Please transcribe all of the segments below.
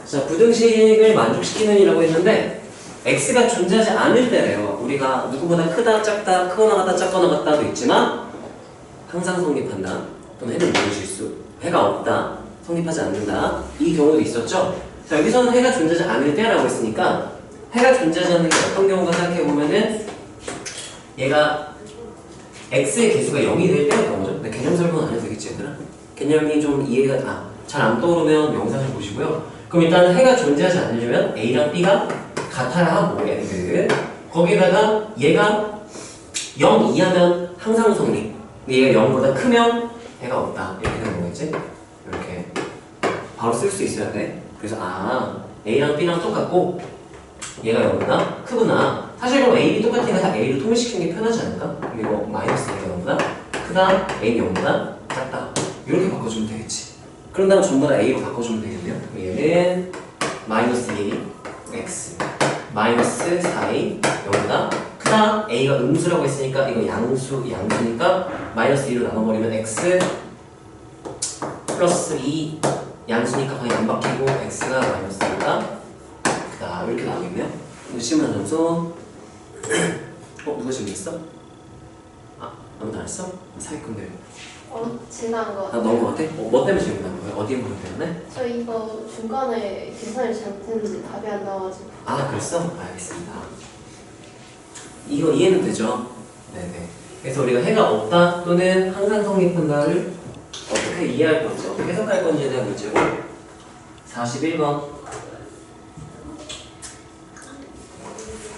자, 부등식을 만족시키는 이라고 했는데 x가 존재하지 않을 때래요. 우리가 누구보다 크다, 작다, 크거나 같다, 작거나 같다도 있지만 항상 성립한다. 또는 해는 모든 실수. 해가 없다. 성립하지 않는다. 이 경우도 있었죠. 자, 여기서는 해가 존재하지 않을 때라고 했으니까 해가 존재하지 않는 게 어떤 경우가 생각해보면은 얘가 x의 개수가 0이 될 때가 나오죠. 근데 개념 설명은 안 해도 되겠지, 얘들아? 개념이 좀 이해가 잘 안 떠오르면 영상을 보시고요. 그럼 일단 해가 존재하지 않으려면 A랑 B가 같아야 하고 얘네들 거기다가 얘가 0 이하면 항상 성립. 근데 얘가 0보다 크면 해가 없다. 이렇게 되는 거겠지? 이렇게 바로 쓸 수 있어야 돼. 그래서 A랑 B랑 똑같고 얘가 0보다 크구나. 사실 그럼 A, B 똑같으니까 다 A로 통일시키는 게 편하지 않을까? 그럼 이거 마이너스 A가 0보다 크다, A는 0보다 작다. 이렇게 바꿔주면 되겠지. 그런 다음 전부 다 A로 바꿔주면 되겠네요. 얘는 마이너스 2 X 마이너스 4A 0보다 크다. A가 음수라고 했으니까 이거 양수니까 마이너스 2로 나눠버리면 X 플러스 2 양수니까 거의 안 바뀌고 X가 마이너스 2보다 크다. 이렇게 나오겠네요. 실무나 점수 누가 준비했어? 아무도 안 했어? 사기꾼들 지난 거. 넣은 거 같아? 뭐 때문에 질문한 거예요? 어디에 보는 때문에? 저 이거 중간에 계산을 잘못했는데 답이 안 나와가지고. 그랬어? 알겠습니다. 이거 이해는 되죠? 네네. 그래서 우리가 해가 없다 또는 항상 성립한다를 어떻게 이해할 건지, 어떻게 해석할 건지에 대한 문제고 41번.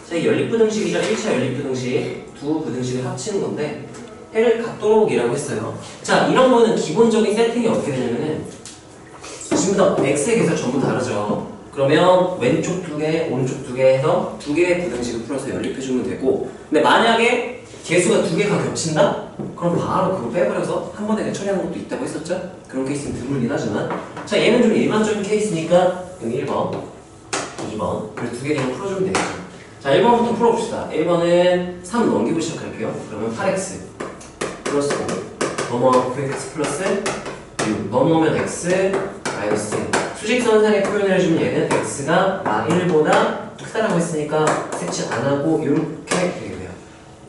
자, 이 연립부등식이죠. 1차 연립부등식. 두 부등식을 합치는 건데 해를 갖도록이라고 했어요. 자, 이런 거는 기본적인 세팅이 어떻게 되냐면은 지금 다 x의 개수가 전부 다르죠. 그러면 왼쪽 두 개, 오른쪽 두 개 해서 두 개의 부등식을 풀어서 연립해주면 되고, 근데 만약에 개수가 두 개가 겹친다? 그럼 바로 그거 빼버려서 한 번에 처리하는 것도 있다고 했었죠? 그런 케이스는 드물긴 하지만, 자, 얘는 좀 일반적인 케이스니까 여기 1번, 2번 그래서 두 개 그냥 풀어주면 되겠죠. 자, 1번부터 풀어봅시다. 1번은 3 넘기고 시작할게요. 그러면 8x 플러스 5 넘어가고 9x 플러스 6 넘어오면 x 마이너스 1. 수직선상에 표현을 해주면 얘는 x가 1보다 크다라고 했으니까 색칠 안 하고 이렇게 되겠네요.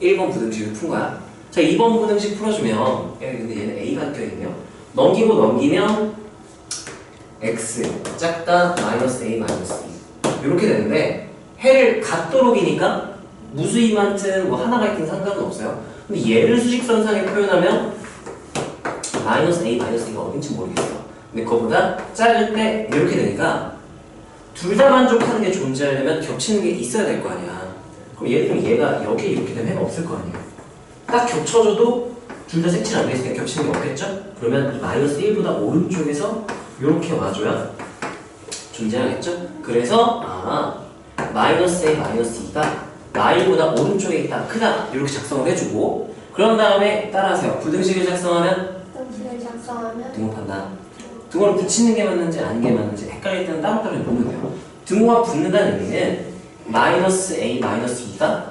1번 부등식을 푼 거야. 자, 2번 부등식 풀어주면 근데 얘는 a가 껴있네요. 넘기면 x 작다 마이너스 a 마이너스 2 이렇게 되는데 해를 갖도록이니까 무수히만큼 뭐 하나가 있긴 상관은 없어요. 근데 얘를 수직선상에 표현하면 마이너스 a 마이너스 2가 어딘지 모르겠어. 근데 그거보다 작을 때 이렇게 되니까 둘 다 만족하는 게 존재하려면 겹치는 게 있어야 될 거 아니야. 그럼 예를 들면 얘가 여기 이렇게 되면 해가 없을 거 아니에요. 딱 겹쳐줘도 둘 다 색칠 안 돼 있으니까 겹치는 게 없겠죠? 그러면 이 마이너스 1보다 오른쪽에서 이렇게 와줘야 존재하겠죠? 그래서 마이너스 a 마이너스 2가 마일보다 오른쪽에 있다 크다 이렇게 작성을 해주고, 그런 다음에 따라하세요. 부등식을 작성하면 등호판다. 등호를 붙이는 게 맞는지 아닌 게 맞는지 헷갈릴 때는 따로따로 보면 돼요. 등호가 붙는다는 의미는 마이너스 a 마이너스 2가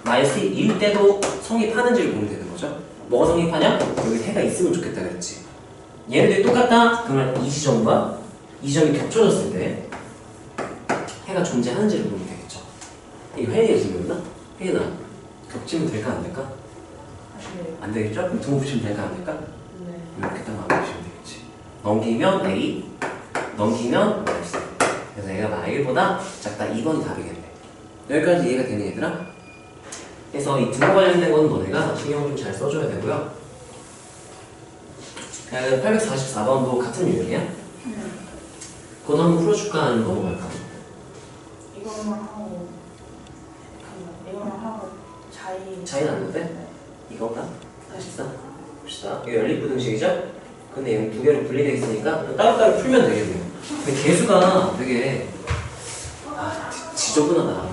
마이너스 1일 때도 성립하는지를 보면 되는 거죠. 뭐가 성립하냐? 여기 해가 있으면 좋겠다 그랬지. 얘네들이 똑같다? 그러면 이 지점과 이 점이 겹쳐졌을 때 해가 존재하는지를 보면 되겠죠. 이거 혜인이가 지금이었나? 혜인아, 겹치면 될까 안 될까? 안 되겠죠? 그럼 등호 붙이면 될까 안 될까? 네. 이렇게 딱 만드시면 되겠지. 넘기면 A, 넘기면 마이너스. 그래서 얘가 마일보다 작다. 2번이 답이겠네. 여기까지 이해가 되니 얘들아? 그래서 이 등호 관련된 건 너네가 신경을 좀 잘 써줘야 되고요. 844번도 같은 유형이야? 그건 한번 풀어줄까? 아니면 넘어갈까? 이거만 하고 차이는 안 나대? 이건가? 44? 봅시다. 이거 연립부등식이죠? 근데 여기 두 개로 분리되어 있으니까 따로따로 풀면 되겠네요. 근데 개수가 되게 지저분하다.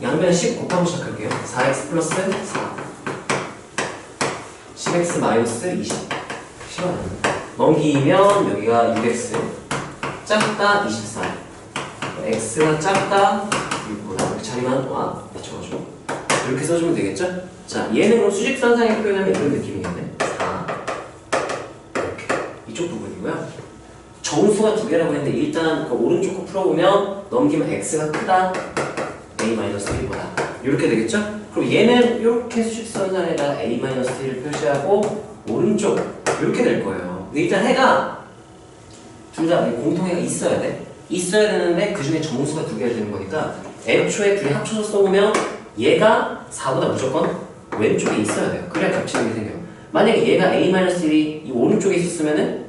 양변 10 곱하고 시작할게요. 4x 플러스 4 10x 마이너스 20 10은 넘기면 여기가 6x 작다 24 x가 작다 6보다 이렇게 자리만 맞춰가지고 이렇게 써주면 되겠죠? 자, 얘는 그럼 수직선상에 표현하면 이런 느낌이겠네. 4 이렇게 이쪽 부분이고요. 저 정수가 두 개라고 했는데 일단 그 오른쪽 거 풀어보면 넘기면 x가 크다 a-1보다 이렇게 되겠죠? 그럼 얘는 이렇게 수직선상에다 a-1을 표시하고 오른쪽 이렇게 될 거예요. 근데 일단 해가 둘 다 공통해가 있어야 돼. 있어야 되는데 그 중에 정수가 두 개가 되는 거니까 애초에 둘이 합쳐서 써보면 얘가 4보다 무조건 왼쪽에 있어야 돼요. 그래야 겹치는 게 생겨요. 만약에 얘가 a-1이 이 오른쪽에 있었으면은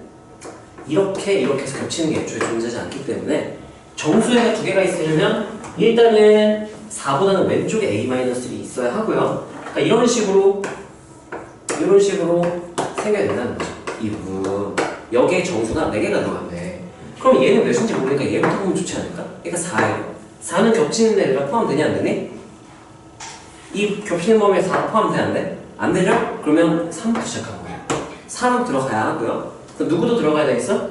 이렇게 해서 겹치는 게 애초에 존재하지 않기 때문에 정수해가 두 개가 있으려면 일단은 4보다는 왼쪽에 a-1이 있어야 하고요. 그러니까 이런 식으로 생겨야 된다는 거죠. 이 부분 여기에 정수가 4개가 들어가면 돼. 그럼 얘는 몇인지 모르니까 얘부터 보면 좋지 않을까? 얘가 4예요. 4는 겹치는 애가 포함되냐 안 되니? 이 겹치는 범위에 4 포함돼 안 돼? 안 되죠? 그러면 3부터 시작한 거예요. 3은 들어가야 하고요. 그럼 누구도 들어가야 되겠어?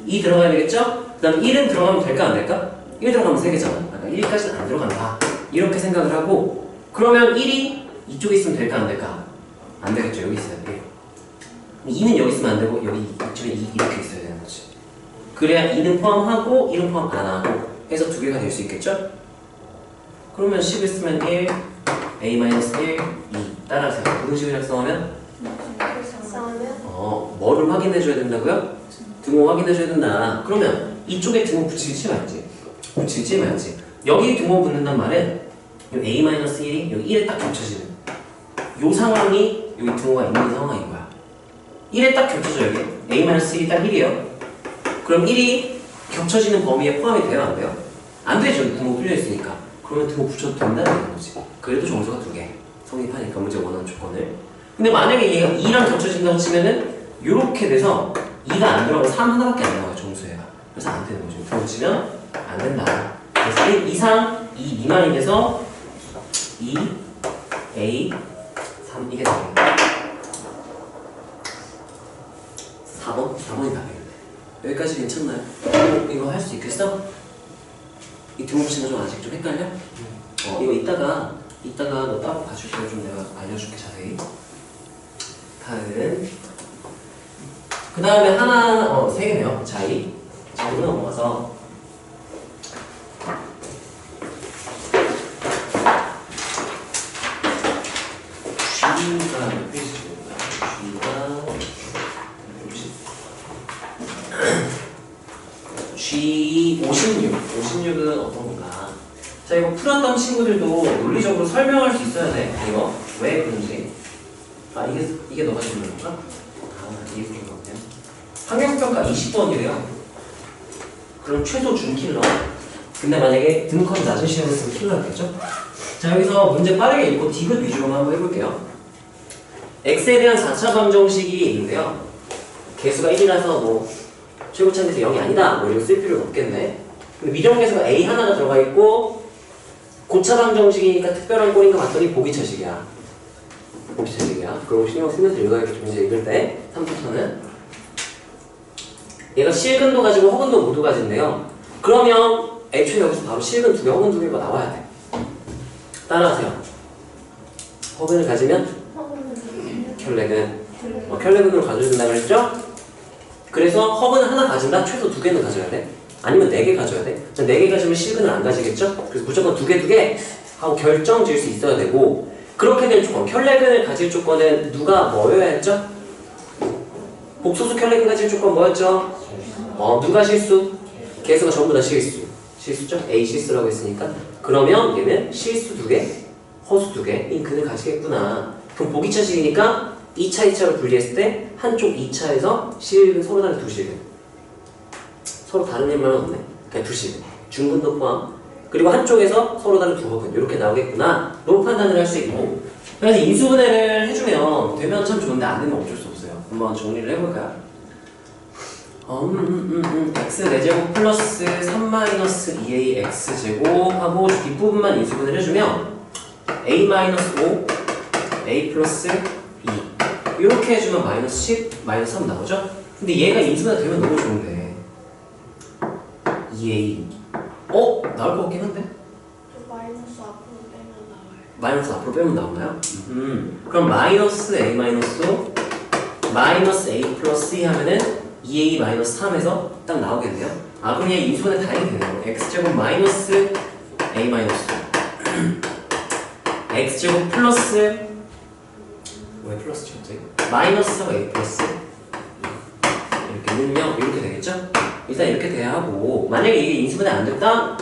2 들어가야 되겠죠? 그 다음 1은 들어가면 될까 안 될까? 1 들어가면 3개잖아. 그러니까 1까지는 안 들어간다. 이렇게 생각을 하고 그러면 1이 이쪽에 있으면 될까 안 될까? 안 되겠죠. 여기 있어야 돼. 2는 여기 있으면 안 되고 여기 이쪽에 2 이렇게 있어야 되는 거지. 그래야 2는 포함하고 1은 포함 안 하고 해서 두 개가 될 수 있겠죠? 그러면 10을 쓰면 1, a-1, 2 따라서 부등식을 작성하면 뭐를 확인해줘야 된다고요? 등호 확인해줘야 된다. 그러면 이쪽에 등호 붙이지 말지. 붙이지 말지. 여기 등호 붙는단 말은 a-1이 여기 1에 딱 겹쳐지는 이 상황이 여기 등호가 있는 상황인 거야. 1에 딱 겹쳐져 여기 a-1이 딱 1이에요. 그럼 1이 겹쳐지는 범위에 포함이 돼요? 안 돼요? 안 되죠. 등호 뚫려 있으니까. 그러면 등호 붙여도 된다는 거지. 그래도 정수가 두 개 성립하니까 문제 원하는 조건을. 근데 만약에 얘가 2랑 겹쳐진다고 치면은 이렇게 돼서 2가 안 들어가고 3 하나밖에 안 나와요. 정수애가. 그래서 안 되는 거죠. 등호 치면 안 된다. 그래서 1 이상 2 미만이 돼서 2, A, 3 이게 나옵니다. 4번이 답이에요. 여기까지 괜찮나요? 이거 할 수 있겠어? 이 등호 붙이는 거 좀 아직 좀 헷갈려? 이거 이따가 너 따로 봐줄 때 좀 내가 알려줄게 자세히. 다음은 그 다음에 하나 세 개네요. 자이 넘어가서 G가 몇 페이지입니다. G 56은 어떤 건가? 자, 이거 풀었던 친구들도 논리적으로 설명할 수 있어야 돼. 이거 왜 그런지. 이게 너가 질문한 건가? 이게 그런 거네요. 환경평가 20번이래요. 그럼 최소 준 킬러. 근데 만약에 등급이 낮은 시험이었으면 킬러였겠죠? 자, 여기서 문제 빠르게 읽고 디귿 위주로만 한번 해볼게요. x에 대한 4차 방정식이 있는데요. 개수가 1이라서 뭐 최고차에서 0이 아니다 뭐 이런 쓸 필요가 없겠네. 근데 미정계수가 a 하나가 들어가 있고 고차 방정식이니까 특별한 꼴인가 봤더니 보기차식이야. 그럼 신경 쓰면서 읽어야겠죠. 문제 읽을 때 3부터는 얘가 실근도 가지고 허근도 모두 가진대요. 그러면 애초에 여기서 바로 실근 2개, 허근 2개가 나와야 돼. 따라하세요. 허근을 가지면 켤레근으로 가져야 된다고 했죠? 그래서 허근을 하나 가진다? 최소 2개는 가져야 돼? 아니면 4개 가져야 돼? 4개 가지면 실근을 안 가지겠죠? 그래서 무조건 2개 하고 결정 지을 수 있어야 되고 그렇게 될 조건, 켤레근을 가질 조건은 누가 뭐여야 했죠? 복소수 켤레근 가질 조건 뭐였죠? 누가 실수? 개수가 전부 다 실수죠? A 실수라고 했으니까 그러면 얘는 실수 2개, 허수 2개인 근을 가지겠구나. 그럼 보기차식이니까 2차, 2차로 분리했을 때 한쪽 2차에서 실근 서로 다른 2실근 서로 다른 일만 없네. 그냥 2실근 중근도 포함 그리고 한쪽에서 서로 다른 2허근 이렇게 나오겠구나 라고 판단을 할 수 있고 그래서 인수분해를 해주면 되면 참 좋은데 안 되면 어쩔 수 없어요. 한번 정리를 해볼까요? x 4제곱 플러스 3-2a x제곱 하고 뒷부분만 인수분해를 해주면 a-5 a 플러스 2 이렇게 해주면 마이너스 10, 마이너스 3 나오죠? 근데 얘가 인수분해 되면 너무 좋은데 2a 나올 것 같긴 한데? 마이너스 앞으로 빼면 나오나요? 그럼 마이너스 a 마이너스 a 플러스 2 하면은 2a-3에서 딱 나오겠네요. 아, 그럼 얘 인수분해 다행히 되네요. x제곱 마이너스 a 마이너스 x제곱 플러스 왜 플러스지 갑자기? 마이너스가 a 플러스 이렇게 넣으면 이렇게 되겠죠? 일단 이렇게 돼야 하고, 만약에 이게 인수분해 안 됐다?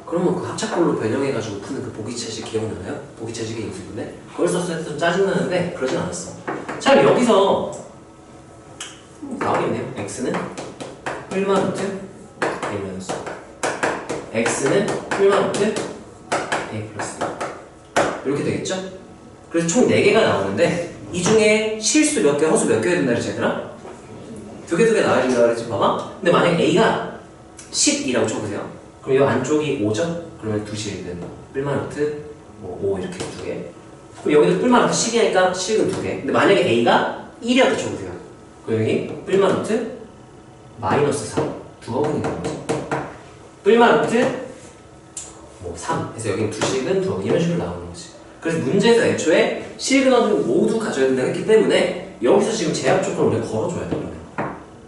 그러면 그 합작꼴로 변형해가지고 푸는 그 보기체식 기억나나요? 보기체식의 인수분해? 그걸 썼을 때 좀 짜증나는데 그러진 않았어. 자, 여기서 나오겠네요. x는 뿔마 루트 a 마이너스 x는 뿔마 루트 a 플러스 이렇게 되겠죠? 그래서 총 4개가 나오는데 이 중에 실수 몇 개, 허수 몇 개 된다 그랬지 얘들아? 두 개 나와야 된다 그랬지 봐봐. 근데 만약 a가 10이라고 쳐보세요. 그럼 이 안쪽이 5죠? 그러면 2실근 뿔마 루트 5 이렇게 2개. 그럼 여기도 뿔마 루트 10이니까 실근 2개. 근데 만약에 a가 1이라고 쳐보세요. 그럼 여기 뿔마 루트 마이너스 4 두 어근이 되는 거죠. 뿔마 루트 3 해서 여기는 2실근 2어근 이런 식으로 나오는 거지. 그래서 문제에서 애초에 실근어들 모두 가져야 된다고 했기 때문에 여기서 지금 제약 조건을 우리가 걸어줘야 돼요.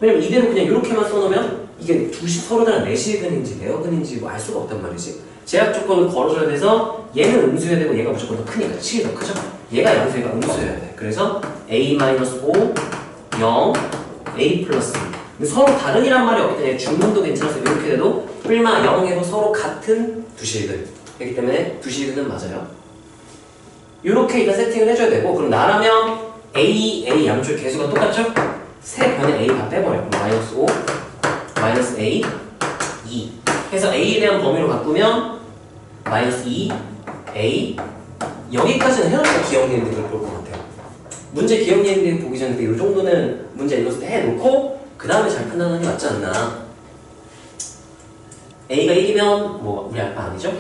왜냐면 이대로 그냥 이렇게만 써놓으면 이게 서로 다른 내실근인지 내어근인지 뭐 알 수가 없단 말이지. 제약 조건을 걸어줘야 돼서 얘는 음수여야 되고 얘가 무조건 더 크니까 7이 더 크죠? 얘가 양수니까 음수여야 돼. 그래서 a-5 0 a 플러스 근데 서로 다른이란 말이 없기 때문에 중문도 괜찮아서 이렇게 돼도 뿔마 0에도 서로 같은 두실근 그렇기 때문에 두실근은 맞아요. 이렇게 일단 세팅을 해줘야 되고, 그럼 나라면 a 양쪽 개수가 똑같죠? 세 변에 a 다 빼버려. 그럼 마이너스 5 마이너스 a 2 해서 a에 대한 범위로 바꾸면 마이너스 2 a 여기까지는 해놓으니까 기억니은데 그걸 볼 것 같아요. 문제 기억니은데 보기 전에 이 정도는 문제 읽었을 때 해놓고 그 다음에 잘 판단하는 게 맞지 않나. a가 1이면 뭐 우리 알바 아니죠?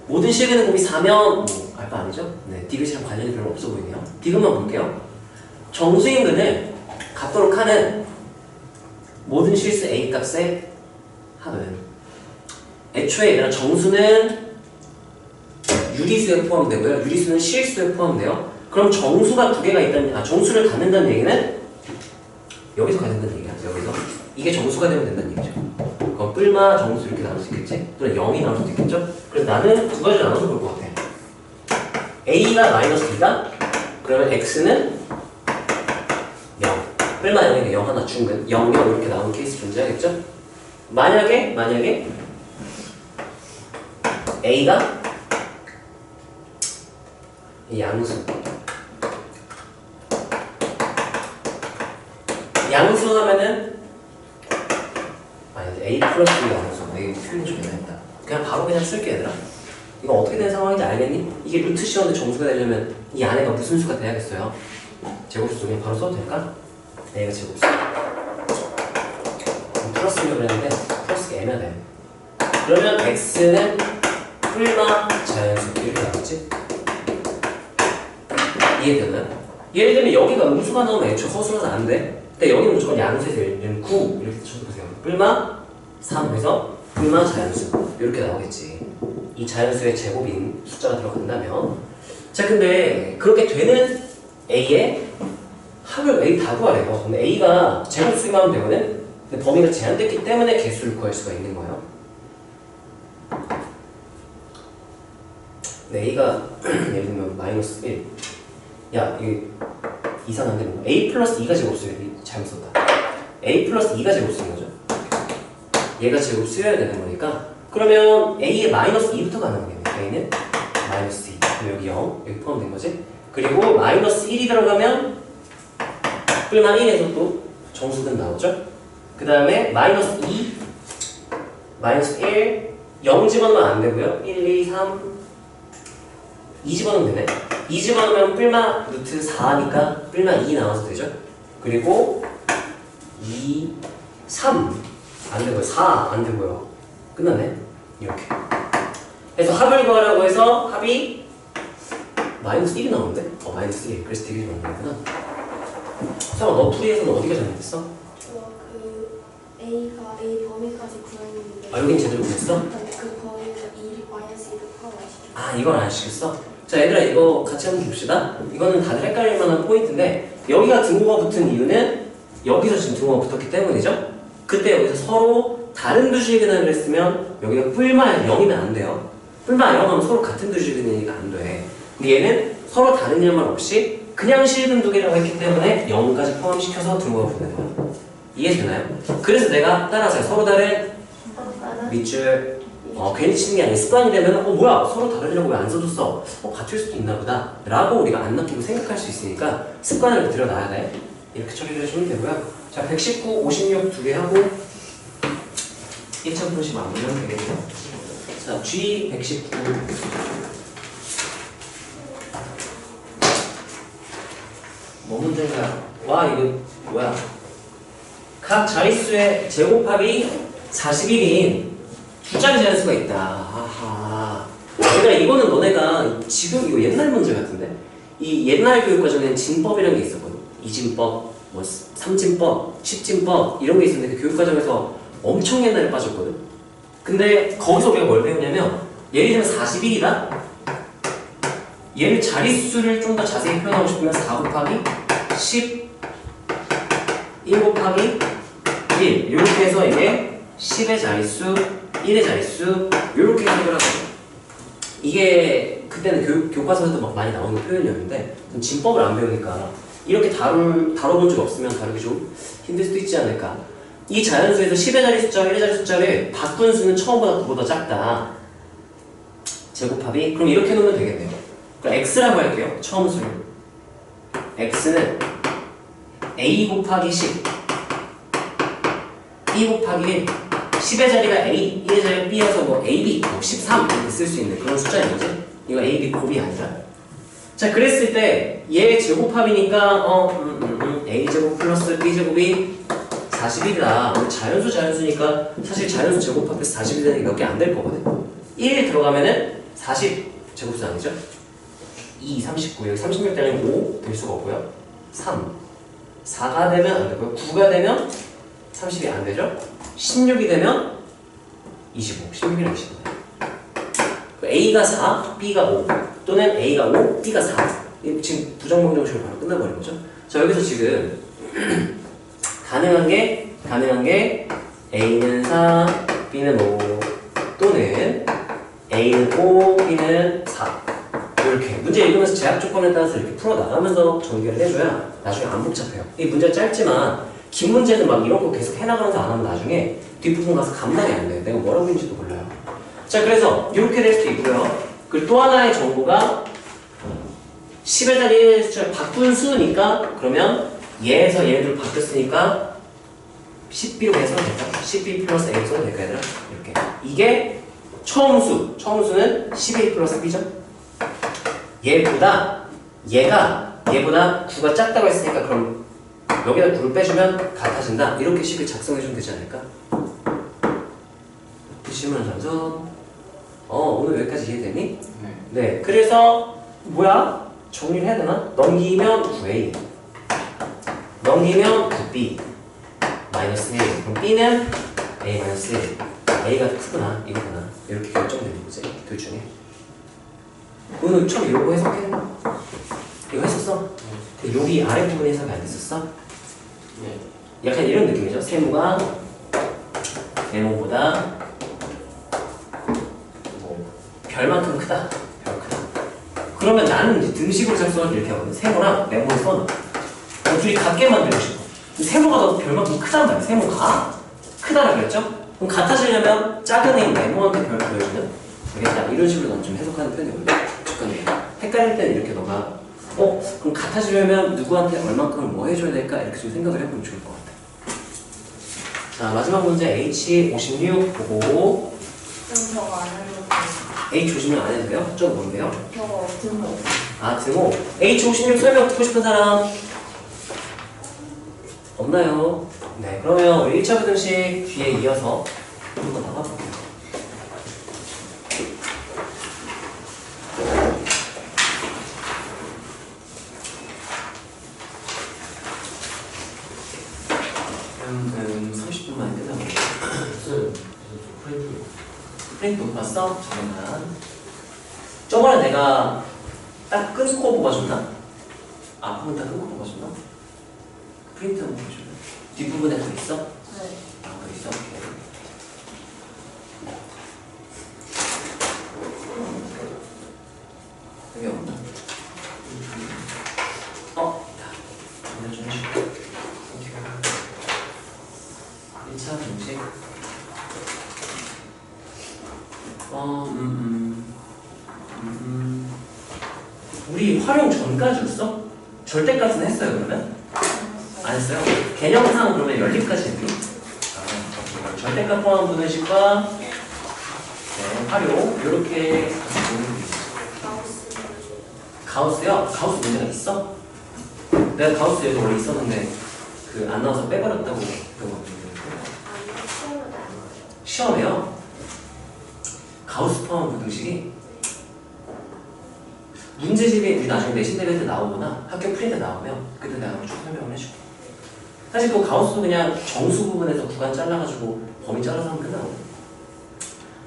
모든 실근의 곱이 4면 뭐 알바 아니죠? 네, 디귿이랑 관련이 별로 없어 보이네요. 디귿만 볼게요. 정수인근을 갖도록 하는 모든 실수 a 값의 합은 애초에 얘들아 정수는 유리수에 포함되고요. 유리수는 실수에 포함돼요. 그럼 정수가 2개가 있다는, 정수를 갖는다는 얘기는 여기서 갖는다는 얘기야. 여기서 이게 정수가 되면 된다는 얘기죠. 그럼 뿔마 정수 이렇게 나눌 수 있겠지? 또는 0이 나올 수도 있겠죠? 그래서 나는 두 가지를 나눠서 볼 것 같아. a가 마이너스 2다? 그러면 x는 0. 뿔마 0이니까 0 하나 중근 0, 0 이렇게 나오는 케이스 존재하겠죠? 만약에 a가 양수 하면은 a 플러스 양수. 이거 표현이 좀 애매하다. 그냥 쓸게 얘들아. 이거 어떻게 된 상황인지 알겠니? 이게 루트 시험인데 정수가 되려면 이 안에가 무슨 수가 돼야겠어요? 제곱수 그냥 바로 써도 될까? a가 제곱수. 플러스를 그랬는데 플러스가 애매하네. 그러면 x는 뿔마 자연수 이렇게 나왔지? 이해되나요? 예를 들면 여기가 음수가 나오면 애초에 허수라서 안 돼. 근데 여기는 무조건 양수에서 얘는 9 이렇게 쳐보세요. 뿔마 3 해서 뿔마 자연수 이렇게 나오겠지. 이 자연수의 제곱인 숫자가 들어간다면. 자, 근데 그렇게 되는 a의 합을 a 다 구하래요. 근데 a가 제곱수기만 하면 되거든. 근데 범위가 제한됐기 때문에 개수를 구할 수가 있는 거예요. 근데 a가 예를 들면 마이너스 1. 야, 이게 이상한데 뭐 a 플러스 2가 제곱수야. 잘못 썼다. a 플러스 2가 제곱수인 거죠. 얘가 제곱수여야 되는 거니까. 그러면 a의 마이너스 2부터 가는 거겠네. a는 마이너스 2. 그럼 여기 0. 여기 포함된 거지. 그리고 마이너스 1이 들어가면 뿔만 1에서 또 정수근 나오죠. 그 다음에 마이너스 2, 마이너스 1, 0 집어넣으면 안 되고요. 1, 2, 3, 2 집어넣으면 되네. 2 집어넣으면 뿔마 루트 4니까 뿔마 2 나와서 되죠. 그리고 2, 3 안 되고요. 4 안 되고요. 끝났네. 이렇게. 그래서 합을 구하라고 해서 합이 마이너스 1이 나오는데? 마이너스 1. 그래서 되게 좋은 거구나. 상아, 너 풀이에서는 어디가 잘못됐어? A가 A 범위까지 구했는데 여긴 제대로 구했어? 그 범위는 2 마이너스 1을 포함시켰어. 이걸 안 시켰어? 자, 얘들아 이거 같이 한번 봅시다. 이거는 다들 헷갈릴 만한 포인트인데 여기가 등호가 붙은 이유는 여기서 지금 등호가 붙었기 때문이죠. 그때 여기서 서로 다른 두 줄기 근을 했으면 여기가 뿔만 0이면 안 돼요. 뿔만 0하면 서로 같은 두 줄기 근이니까 안 돼. 근데 얘는 서로 다른 일만 없이 그냥 실근 두 개라고 했기 때문에 0까지 포함시켜서 등호가 붙는 거예요. 이해되나요? 그래서 내가 따라서 서로 다른 밑줄 괜히 치는 게 아니라 습관이 되면 뭐야 서로 다르려고 왜 안 써줬어? 같을 수도 있나 보다 라고 우리가 안 낚이고 생각할 수 있으니까 습관을 들여놔야 돼. 이렇게 처리를 해주면 되고요. 자 119, 56 두 개 하고 1차 분식 마무리하면 되겠죠. 자 G 119 뭐 문제인가요? 와 이거 뭐야? 각 자릿수의 제곱합이 41인 두 자리 자릿수가 있다. 아하. 얘들아 이거는 너네가 지금 이거 옛날 문제 같은데? 이 옛날 교육과정에는 진법이라는 게 있었거든. 이진법, 뭐 삼진법, 십진법 이런 게 있었는데 그 교육과정에서 엄청 옛날에 빠졌거든. 근데 거기서 우리가 뭘 배우냐면 예를 들면 41이다? 얘를 자릿수를 좀 더 자세히 표현하고 싶으면 4 곱하기 10 1 곱하기 1 이렇게 해서 이게 10의 자릿수 1의 자릿수 이렇게 해석을 하거든요. 이게 그때는 교과서에도 막 많이 나오는 표현이었는데 진법을 안 배우니까 이렇게 다뤄본 적 없으면 다루기 좀 힘들 수도 있지 않을까. 이 자연수에서 10의 자리 숫자와 1의 자리 숫자를 바꾼 수는 처음보다 9보다 작다. 제곱합이 그럼 이렇게 놓으면 되겠네요. 그럼 x라고 할게요. 처음 수를 x는 a 곱하기 10 b 곱하기 1 10의 자리가 a, 1의 자리가 b여서 뭐 ab, 13 이렇게 쓸 수 있는 그런 숫자인 거지. 이거 a, b 곱이 아니라. 자 그랬을 때 얘 제곱합이니까 a 제곱 플러스 b 제곱이 41이다. 자연수니까 사실 자연수 제곱합에서 40이 되는 게 몇 개 안 될 거거든. 1 들어가면은 40 제곱수 아니죠? 2, 39, 여기 36 되면 5 될 수가 없고요. 3, 4가 되면 안 되고요. 9가 되면 30이 안 되죠? 16이 되면 25, 16이랑 25. A가 4, B가 5 또는 A가 5, B가 4 지금 부정방정식으로 바로 끝나버린 거죠. 자 여기서 지금 가능한 게 A는 4, B는 5 또는 A는 5, B는 4 이렇게 문제 읽으면서 제약 조건에 따라서 이렇게 풀어나가면서 전개를 해줘야 나중에 안 복잡해요. 이 문제가 짧지만 긴 문제는 막 이런 거 계속 해나가면서 안 하면 나중에 뒷부분 가서 감당이 안 돼요. 내가 뭐라고 했는지도 몰라요. 자 그래서 이렇게 될 수도 있고요. 그리고 또 하나의 정보가 10의 자리의 숫자를 바꾼 수니까 그러면 얘에서 얘를 바뀌었으니까 10b로 해석은 될까? 10b 플러스 a 써도 될까 얘들아? 이렇게 이게 처음수는 11 플러스 b죠? 얘보다 9가 작다고 했으니까 그럼 여기다 9를 빼주면 같아진다. 이렇게 식을 작성해주면 되지 않을까? 질문 전선 오늘 여기까지 이해되니? 네. 그래서 뭐야? 정리를 해야 되나? 넘기면 9a 넘기면 9b 마이너스 1 그럼 b는 a 마이너스 1 a가 크구나 이거구나 이렇게 결정되는 거지 둘 중에. 오늘 처음 이거 해석했나? 이거 했었어? 여기 아랫부분 해석이 안 됐었어? 네. 약간 이런 느낌이죠. 세모가 네모보다 뭐 별만큼 크다. 별 크다. 그러면 나는 이제 등식으로 작성을 이렇게 하거든. 세모랑 네모를 써놔. 둘이 같게 만들고 싶어. 세모가 더 별만큼 크단 말이야. 세모가 크다라 그랬죠? 그럼 같아지려면 작은 애 네모한테 별 보여주면 되겠다. 이런 식으로 넌 좀 해석하는 편이거든. 헷갈릴 때는 이렇게 너가 그럼 같아지려면 누구한테 얼만큼을 뭐 해줘야 될까? 이렇게 좀 생각을 해보면 좋을 것 같아. 자 마지막 문제 H56 보고 그럼 저거 안 해도 H56 안 해도 돼요? 저거 뭔데요? 저거 등호. 아 등호 H56 설명 듣고 싶은 사람 없나요? 네 그러면 우리 1차 부등식 뒤에 이어서 한번 나가볼게요. 그럼 30분 만에 끝나볼게요. 프린트 못 봤어? 잠깐만. 저번에 내가 딱 끊고 뽑아줬나? 앞부분 딱 끊고 뽑아줬나? 프린트 한번 보여줄래? 뒷부분에 더 있어? 네. 아, 더 있어? 오케이. 여기 없나? 있다. 내가 좀 해줄게. 1차 공식. 우리 활용 전까지였어? 절대값은 했어요, 그러면? 안 했어요? 개념상 그러면 연립까지 했니? 아, 절대값 포함 분해식과 네, 활용 이렇게 보는 게 있어요. 가우스요? 가우스 문제가 있어? 내가 가우스 여기 원래 있었는데 그 안 나와서 빼버렸다고 그런 거 같은데. 시험에요? 가우스 포함 부등식이 문제집이 우리 나중에 내신 대회 때 나오거나 학교 프린트 나오면 그때 내가 쭉 설명을 해줄게. 사실 그 가우스도 그냥 정수 부분에서 구간 잘라가지고 범위 잘라서 하면 끝나고.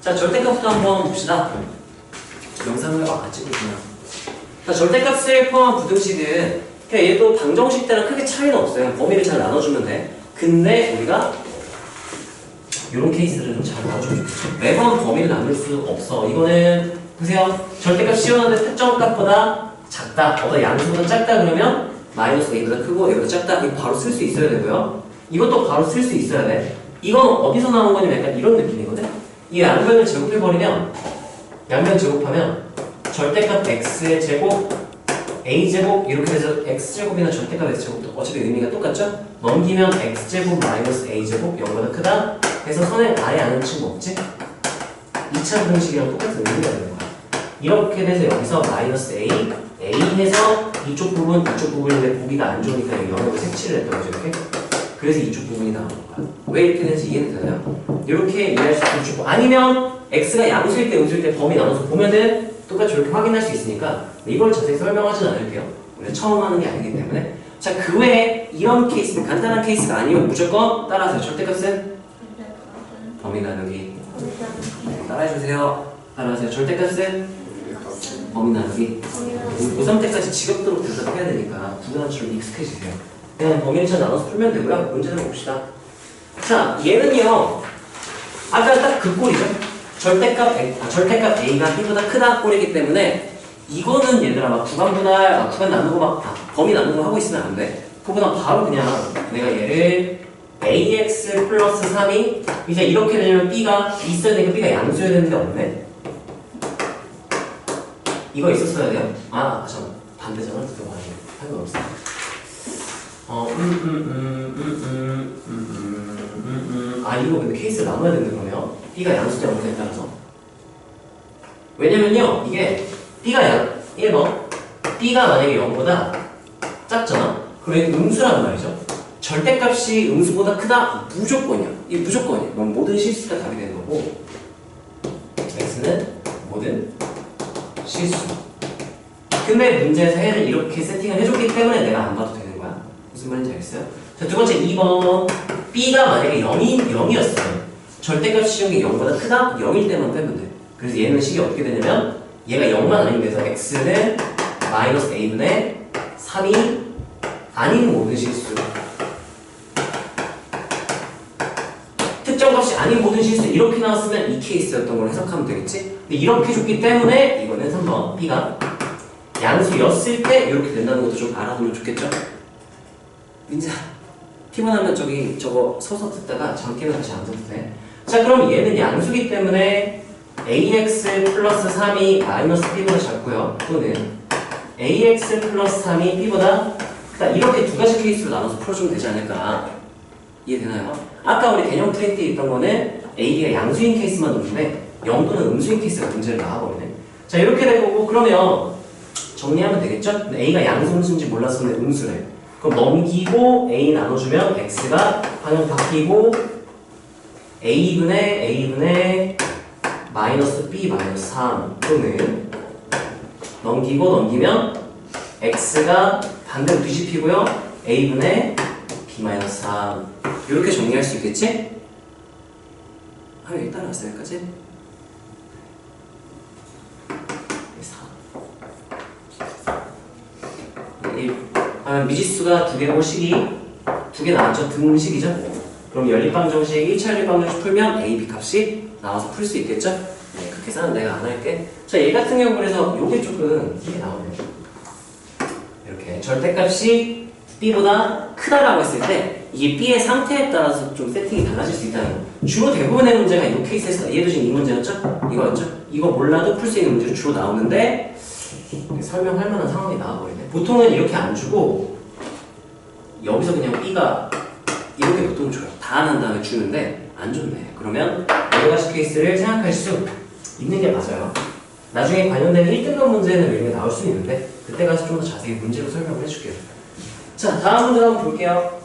자, 절대값도 한번 봅시다. 영상을 같이 보시면. 자, 절대값을 포함한 부등식은 그냥 얘도 방정식 때랑 크게 차이는 없어요. 범위를 잘 나눠주면 돼. 근데 우리가 이런 케이스를 좀 잘 나눠주면 좋겠죠. 매번 범위를 나눌 수 없어. 이거는 보세요. 절대값 씌워놨는데 특정 값보다 작다. 어떤 양수보다 작다 그러면 마이너스 a보다 크고 a보다 작다. 이거 바로 쓸 수 있어야 되고요. 이것도 바로 쓸 수 있어야 돼. 이건 어디서 나온 거냐면 약간 이런 느낌이거든. 이 양변을 제곱해버리면 양변 제곱하면 절대값 x의 제곱 a제곱 이렇게 돼서 x제곱이나 절대값 x제곱도 어차피 의미가 똑같죠? 넘기면 x제곱 마이너스 a제곱 0보다 크다 해서 선에 아예 안 하는 친구 없지? 2차 분식이랑 똑같은 의미가 되는 거야. 이렇게 돼서 여기서 마이너스 a 해서 이쪽 부분인데 보기가 안 좋으니까 여기 영역을 색칠을 했던 거죠. 이렇게. 그래서 이쪽 부분이 나오는 거야. 왜 이렇게 되는지 이해는 되나요? 이렇게 이해할 수 있고 아니면 x가 양수일 때 음수일 때 범위 나눠서 보면은 똑같이 이렇게 확인할 수 있으니까 이걸 자세히 설명하진 않을게요. 우리가 처음 하는 게 아니기 때문에. 자, 그 외에 이런 케이스, 간단한 케이스가 아니면 무조건 따라하세요. 절대값은 범위 나누기. 따라해주세요. 따라하세요. 절대값은 범위 나누기. 고3 때까지 지겹도록 대답해야 되니까 구간처럼 익숙해지세요. 그냥 범위를 잘 나눠서 풀면 되고요. 문제를 봅시다. 자, 얘는요. 아까 딱 그 꼴이죠. 절대값 a가 b보다 크다 꼴이기 때문에 이거는 얘들아 막 구간 분할, 구간 나누고 막 범위 나누고 하고 있으면 안 돼. 그거보다 바로 그냥 내가 얘를 ax 플러스 3이 이제 이렇게 되면 b가 있어야 되니까 b가 양수여야 되는데 없네. 이거 있었어야 돼요. 잠깐 반대잖아. 그거 아니에요. 상관없어. 이거 근데 케이스를 나눠야 되는데 그러면 b가 양수대 없는 데 따라서 왜냐면요 이게 b가 1번 b가 만약에 0보다 작잖아. 그러면 음수란 말이죠. 절대값이 음수보다 크다 무조건이야. 이게 무조건이야. 그럼 모든 실수가 답이 되는 거고 x는 모든 실수. 근데 문제에서 해를 이렇게 세팅을 해줬기 때문에 내가 안 봐도 되는 거야. 무슨 말인지 알겠어요? 자, 두 번째 2번 b가 만약에 0이었어요. 절대값 시운 게 0보다 크다? 0일 때만 빼면 돼. 그래서 얘는 식이 어떻게 되냐면 얘가 0만 아니면 돼서 x는 마이너스 a분의 3이 아닌 모든 실수. 특정 값이 아닌 모든 실수 이렇게 나왔으면 이 케이스였던 걸 해석하면 되겠지? 근데 이렇게 줬기 때문에 이거는 3번 b가 양수였을 때 이렇게 된다는 것도 좀 알아두면 좋겠죠? 민자 피곤하면 저거 서서 듣다가 잠 깨면 다시 안 듣도 돼. 자, 그럼 얘는 양수기 때문에 ax 플러스 3이 마이너스 b보다 작고요. 또는 ax 플러스 3이 b보다 크다. 이렇게 두 가지 케이스로 나눠서 풀어주면 되지 않을까. 이해되나요? 아까 우리 개념 프린트에 있던 거는 a가 양수인 케이스만 놓는데 0도는 음수인 케이스가 문제를 나와버리네. 자, 이렇게 될 거고 그러면 정리하면 되겠죠? a가 양수 음수인지 몰랐으면 음수래. 그럼 넘기고 a 나눠주면 x가 방향 바뀌고 a분의 마이너스 b 마이너스 3 또는 넘기면 x가 반대로 뒤집히고요 a분의 b 마이너스 3 이렇게 정리할 수 있겠지? 여기 따라왔어요 여기까지? 4 1 미지수가 두 개고 식이 두 개 나왔죠? 등식이죠? 그럼 연립방정식 1차 연립방정식 풀면 A, B 값이 나와서 풀 수 있겠죠? 네, 그 계산은 내가 안 할게. 자, 얘 같은 경우 그래서 요게 조금 이게 나오네요. 이렇게 절대값이 B보다 크다라고 했을 때 이게 B의 상태에 따라서 좀 세팅이 달라질 수 있다는 거. 주로 대부분의 문제가 이 케이스에서 얘도 지금 이 문제였죠? 이거였죠? 이거 몰라도 풀 수 있는 문제로 주로 나오는데 설명할 만한 상황이 나와버리네. 보통은 이렇게 안 주고 여기서 그냥 B가 이렇게 보통 줘요. 다 한 다음에 주는데 안 좋네. 그러면 여러 가지 케이스를 생각할 수 있는 게 맞아요. 나중에 관련된 1등급 문제는 이런 게 나올 수 있는데 그때 가서 좀 더 자세히 문제로 설명을 해줄게요. 자, 다음 문제 한번 볼게요.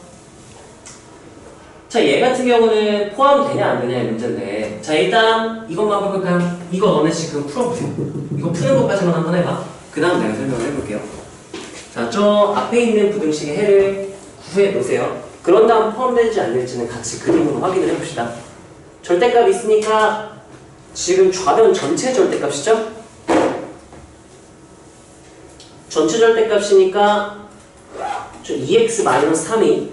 자, 얘 같은 경우는 포함되냐 안 되냐의 문제인데, 자, 일단 이것만 볼까요? 이거 너네 지금 풀어보세요. 이거 푸는 것까지만 한번 해봐. 그 다음 내가 설명을 해볼게요. 자, 저 앞에 있는 부등식의 해를 구해 놓으세요. 그런 다음 포함되지 않을지는 같이 그림으로 확인을 해봅시다. 절대값이 있으니까 지금 좌변 전체 절대값이죠? 전체 절대값이니까 저 2x-3이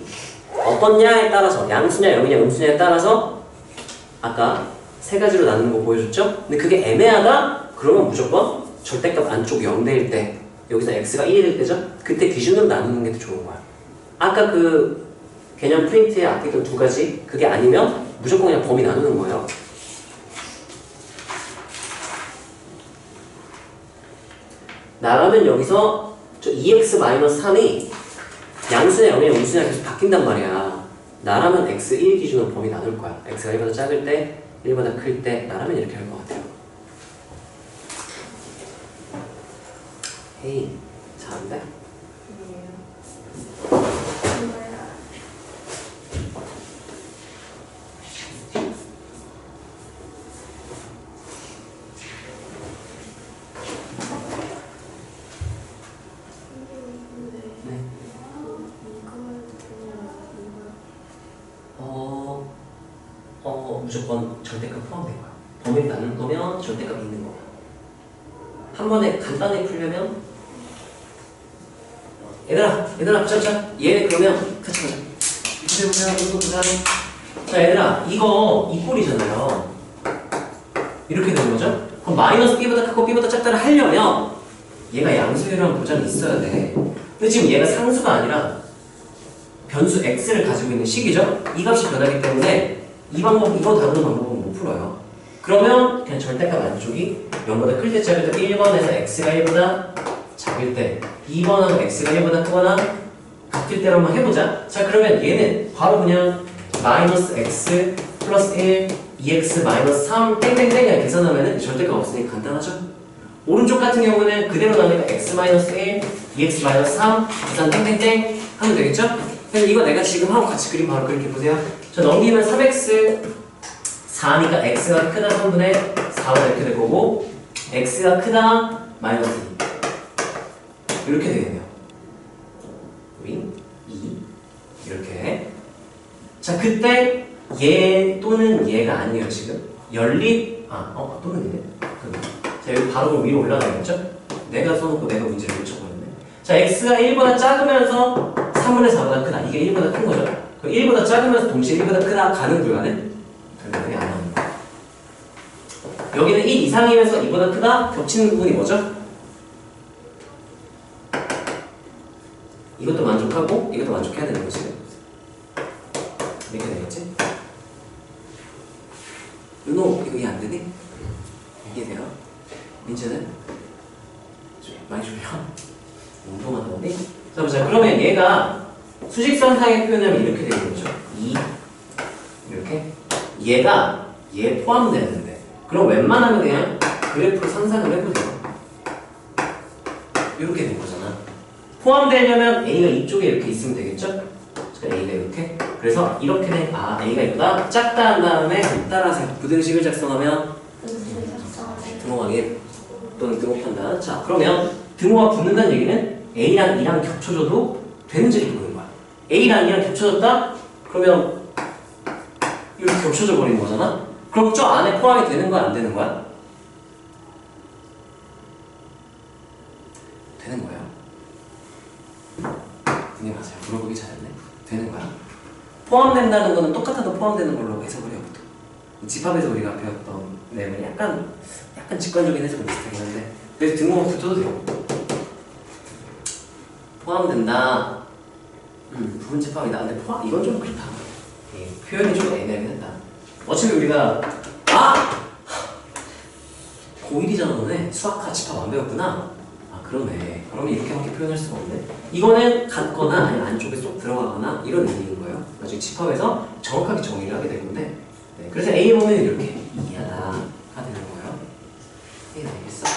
어떻냐에 따라서 양수냐 0이냐 음수냐에 따라서 아까 세 가지로 나누는 거 보여줬죠? 근데 그게 애매하다? 그러면 무조건 절대값 안쪽 0대일 때 여기서 x가 1이 될 때죠? 그때 기준으로 나누는 게 더 좋은 거야. 아까 그 개념 프린트에 앞에 있던 두 가지 그게 아니면 무조건 그냥 범위 나누는 거예요. 나가면 여기서 저 2x-3이 양수냐 0이냐 음수냐 계속 바뀐단 말이야. 나라면 x1 기준으로 범위 나눌 거야. x가 1보다 작을 때, 1보다 클 때, 나라면 이렇게 할 것 같아요. 헤이, 잘한데? 무조건 절대값 포함된 거야. 범위를 나눌 거면 절대값이 있는 거야. 한 번에 간단히 풀려면 얘들아 보자. 얘 그러면 같이 보자. 이거 보자. 이거 보자. 자 얘들아 이거 이 꼴이잖아요. 이렇게 되는 거죠? 그럼 마이너스 b보다 크고 b보다 작다를 하려면 얘가 양수율이라는 보장이 있어야 돼. 근데 지금 얘가 상수가 아니라 변수 x를 가지고 있는 식이죠? 이 값이 변하기 때문에 이 방법, 이거 다루는 방법은 못 풀어요. 그러면 그냥 절대값 안쪽이 0보다 클 때 작을 때 1번에서 x가 1보다 작을 때 2번하고 x가 1보다 크거나 같을 때로 한번 해보자. 자 그러면 얘는 바로 그냥 마이너스 x 플러스 1 2x 마이너스 3 땡땡땡이랑 계산하면 절대값 없으니까 간단하죠? 오른쪽 같은 경우는 그대로 나오니까 x 마이너스 1 2x 마이너스 3 계산 땡땡땡 하면 되겠죠? 그래서 이거 내가 지금 하고 같이 그림 바로 그렇게 보세요. 저 넘기면 3x 4니까 x가 크다 3분의 4가 이렇게 될 거고 x가 크다 마이너스 2 이렇게 되겠네요. 윈 2 이렇게. 자 그때 얘 또는 얘가 아니에요 지금 연립 또는 얘네. 자 여기 바로 그럼 위로 올라가야겠죠? 내가 써놓고 내가 문제를 맞춰버렸네. 자 x가 1보다 작으면서 3분의 4보다 크다. 이게 1보다 큰 거죠? 1보다 작으면서 동시에 1보다 크다 가는 불가능? 결국에 안 나오는 거야. 여기는 1 이상이면서 2보다 크다 겹치는 부분이 뭐죠? 이것도 만족하고 이것도 만족해야 되는 거지. 이렇게 되겠지? 윤호 이거 이해 안 되니? 이해돼요? 민재는? 많이 졸려? 운동하다 보니? 자 보자. 그러면 얘가 수직선상에 표현하면 이렇게 되는 거죠. 2 이렇게 얘가 얘 포함되는데 그럼 웬만하면 그냥 그래프로 상상을 해보세요. 이렇게 된 거잖아. 포함되려면 A가 이쪽에 이렇게 있으면 되겠죠? 자, A가 이렇게 그래서 이렇게 된 A가 이보다 작다 한 다음에 따라서 부등식을 작성하면 등호 확인 또는 등호 판단. 자 그러면 등호가 붙는다는 얘기는 A랑 2랑 겹쳐져도 되는지를 보는 거야. A랑 2랑 겹쳐졌다? 그러면 이렇게 겹쳐져 버리는 거잖아? 그럼 저 안에 포함이 되는 거야? 안 되는 거야? 되는 거예요. 네 맞아요. 물어보기 잘했네. 되는 거야. 포함된다는 거는 똑같아도 포함되는 걸로 해석을 해요. 보통. 집합에서 우리가 배웠던 내용은 약간 직관적인 해석은 비슷하긴 한데 그래서 등호가 붙어도 돼요. 포함된다. 부분 집합이다. 근데 이건 좀 그렇다. 예, 표현이 좀 애매하긴 했다. 어차피 우리가 고1이잖아 너네. 수학과 집합 안 배웠구나. 아 그러네. 그러면 이렇게밖에 표현할 수가 없네. 이거는 같거나 아니면 안쪽에 쏙 들어가거나 이런 의미인 거예요. 나중에 집합에서 정확하게 정의를 하게 될 건데 네, 그래서 A 보면 이렇게 이하다가 되는 거예요. A 알겠어?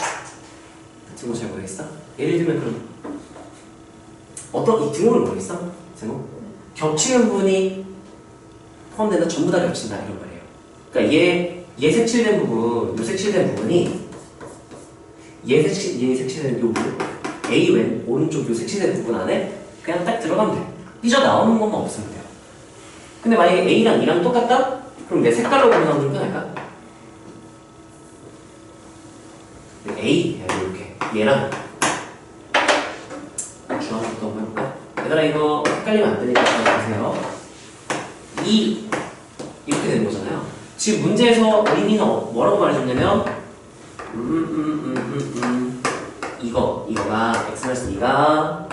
등호 잘 모르겠어? 예를 들면 그럼 어떤 이 등호를 모르겠어? 등호? 겹치는 부분이 포함된다. 전부 다 겹친다 이런 말이에요. 그러니까 얘 색칠된 부분, 요 색칠된 부분이 얘 색칠된 요 부분, A 왼 오른쪽 요 색칠된 부분 안에 그냥 딱 들어가면 돼. 삐져 나오는 것만 없으면 돼요. 근데 만약에 A랑 E랑 똑같다? 그럼 내 색깔로 보면 좀 편할까? A 이렇게 얘랑 주황색도 한번 해볼까? 얘들아 이거 헷갈리면 안 되니까 잘 보세요. 이렇게 되는 거잖아요. 지금 문제에서 의미는 뭐라고 말해줬냐면 이거가 x-2가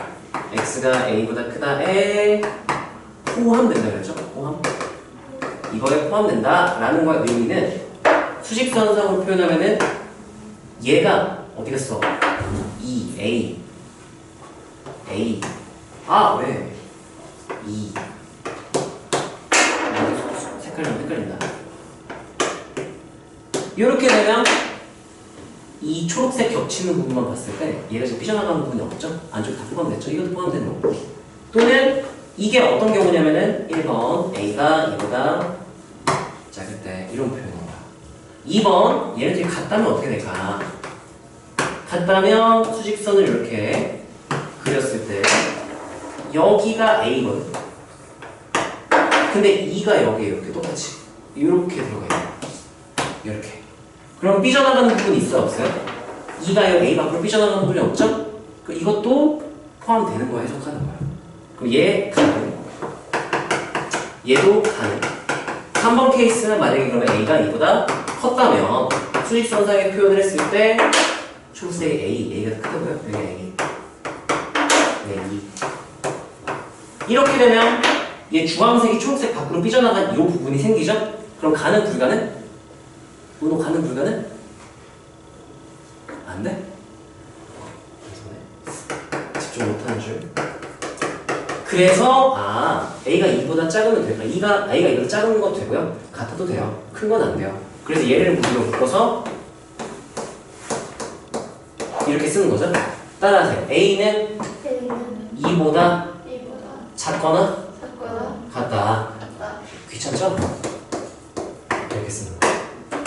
x가 a보다 크다에 포함된다 그랬죠? 포함. 이거에 포함된다 라는 거의 의미는 수직선상으로 표현하면은 얘가 어디 갔어? A 왜? 색깔 좀 헷갈린다. 이렇게 되면 이 초록색 겹치는 부분만 봤을 때 얘가 지금 삐져나가는 부분이 없죠? 안쪽에 다 포함됐죠? 이것도 포함되는 거고. 또는 이게 어떤 경우냐면은 1번 A가 얘보다 작을 때 이런 표현인 거야. 2번 얘네들이 같다면 어떻게 될까? 같다면 수직선을 이렇게 그렸을 때 여기가 A거든. 근데 2가 여기에 이렇게 똑같이 이렇게 들어가요. 이렇게. 그럼 삐져나가는 부분이 있어요? 없어요? 2가 여기 A 밖으로 삐져나가는 부분이 없죠? 그럼 이것도 포함되는 거야, 해석하는 거야. 그럼 얘 가능. 얘도 가능. 3번 케이스는 만약에 그러면 A가 2보다 컸다면 수직선상에 표현을 했을 때 초록색이 A가 더 크다고요? 여기 A. 네, 2. 이렇게 되면 얘 주황색이 초록색 밖으로 삐져나간 이 부분이 생기죠? 그럼 가능, 불가능? 문호 가능, 불가능? 안 돼? 집중 못하는 줄. 그래서 A가 2보다 작으면 될까? A가 2보다 작은 것도 되고요. 같아도 돼요. 큰 건 안 돼요. 그래서 얘를 무리로 묶어서 이렇게 쓰는 거죠. 따라하세요. A는 2보다 작거나 같다. 귀찮죠? 이렇게 쓰는 거.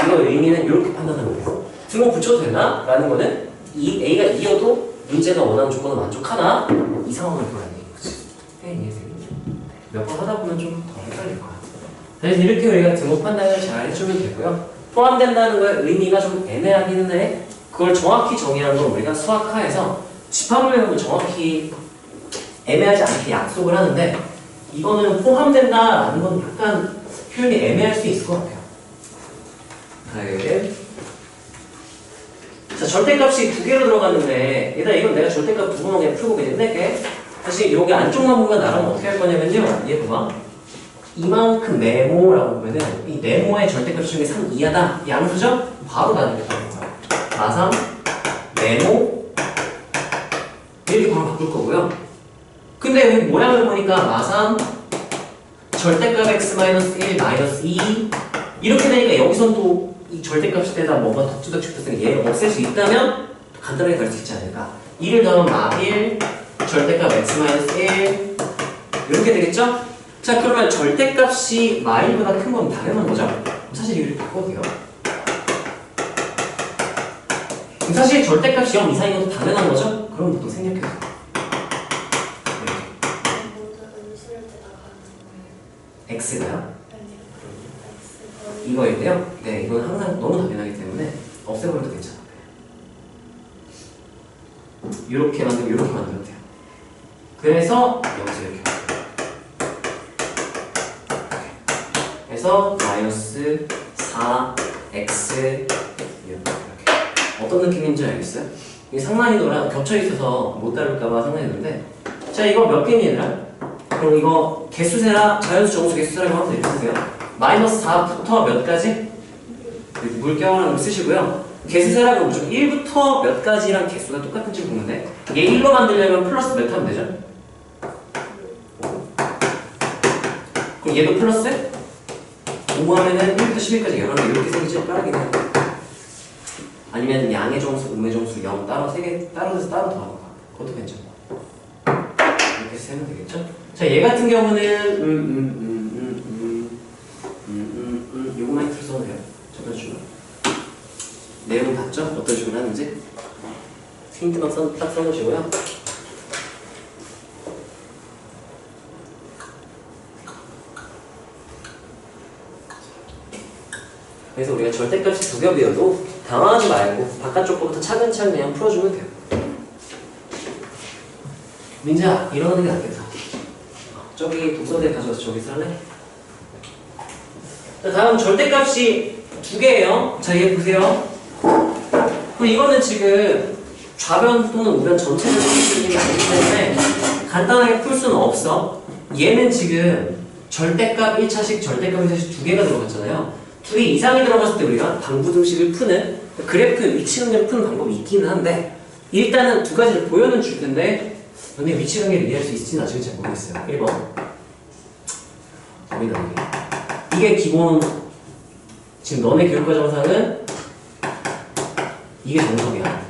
이거 의미는 이렇게 판단하면 돼요. 등호 붙여도 되나? 라는 거는 이 A가 2여도 문제가 원하는 조건을 만족하나? 이 상황을 보라는 얘기지. 몇 번 하다 보면 좀 더 헷갈릴 거야. 그래서 이렇게 우리가 등호 판단을 잘 해주면 되고요. 포함된다는 거의 의미가 좀 애매하기는 해. 그걸 정확히 정의하는 건 우리가 수학화에서 집합을 배우면 정확히 애매하지 않게 약속을 하는데 이거는 포함된다라는 건 약간 표현이 애매할 수 있을 것 같아요. 자, 절대값이 두 개로 들어갔는데 얘들아 이건 내가 절대값 두 번만 그냥 풀고 그냥 낼게. 사실 여기 안쪽만 보면 나랑 어떻게 할 거냐면요. 얘 봐봐. 이만큼 네모라고 보면은 이 네모의 절대값 중에 3 이하다. 양수죠? 바로 나누겠다는 거야. 마삼, 네모 이렇게 바로 바꿀 거고요. 근데 여기 모양을 보니까 마삼 절대값 x-1 -2 이렇게 되니까 여기선 또 이 절대값에다 뭔가 덕지덕지 얘를 없앨 수 있다면 간단하게 갈 수 있지 않을까. 2를 더하면 마1 절대값 x-1 이렇게 되겠죠? 자 그러면 절대값이 마1보다 큰 건 당연한 거죠? 사실 이렇게 바꿔도 돼요. 사실 절대값이 0 이상인 것도 당연한 거죠? 그럼 보통 생략해서 x가요? 이거인데요. 네, 이건 항상 너무 당연하기 때문에 없애버려도 괜찮아요. 이렇게 만들고 이렇게 만들어도 돼요. 그래서 여기서 이렇게 그래서 마이너스 4x 이렇게. 어떤 느낌인지 알겠어요? 이게 상난이도랑 겹쳐있어서 못 다룰까봐 상난이도인데 자 이거 몇 개니 얘들아? 그럼 이거 개수세라 자연수 정수 개수세라고 하면 이렇게 쓰세요. 마이너스 4부터 몇 가지? 물결하는 거 쓰시고요. 개수세라고 무조건 1부터 몇 가지랑 개수가 똑같은지 보는데 얘 1로 만들려면 플러스 몇 하면 되죠? 그럼 얘도 플러스? 5 하면은 1부터 10일까지 11개 이렇게 생기지 빠르긴 해요. 아니면 양의 정수, 음의 정수 0 따로 3개 따로 해서 따로 더하는 거 그것도 괜찮고 이렇게 세면 되겠죠? 자, 얘 같은 경우는 요거만 풀 써도 돼요. 저번 주로 내용 봤죠? 어떤 식으로 하는지 힌트만 딱 써놓으시고요. 그래서 우리가 절대값이 두 겹이어도 당황하지 말고 바깥쪽 거부터 차근차근 그냥 풀어주면 돼요. 민지야, 일어나는 게 낫겠다. 저기 독서대 가져와서 저기 살래? 자, 다음 절대값이 두 개예요. 자, 얘 보세요. 그럼 이거는 지금 좌변 또는 우변 전체를 풀 게 아니기 때문에 간단하게 풀 수는 없어. 얘는 지금 절대값 1차식, 절대값 2차식 두 개가 들어갔잖아요. 두 개 이상이 들어갔을 때 우리가 방부등식을 푸는 그래프 위치관계를 푸는 방법이 있기는 한데 일단은 두 가지를 보여는 줄 텐데 너네 위치관계를 이해할 수 있을지 나중에 잘 모르겠어요. 1번 범위 나누기 이게 기본 지금 너네 교육과정상은 이게 정석이야.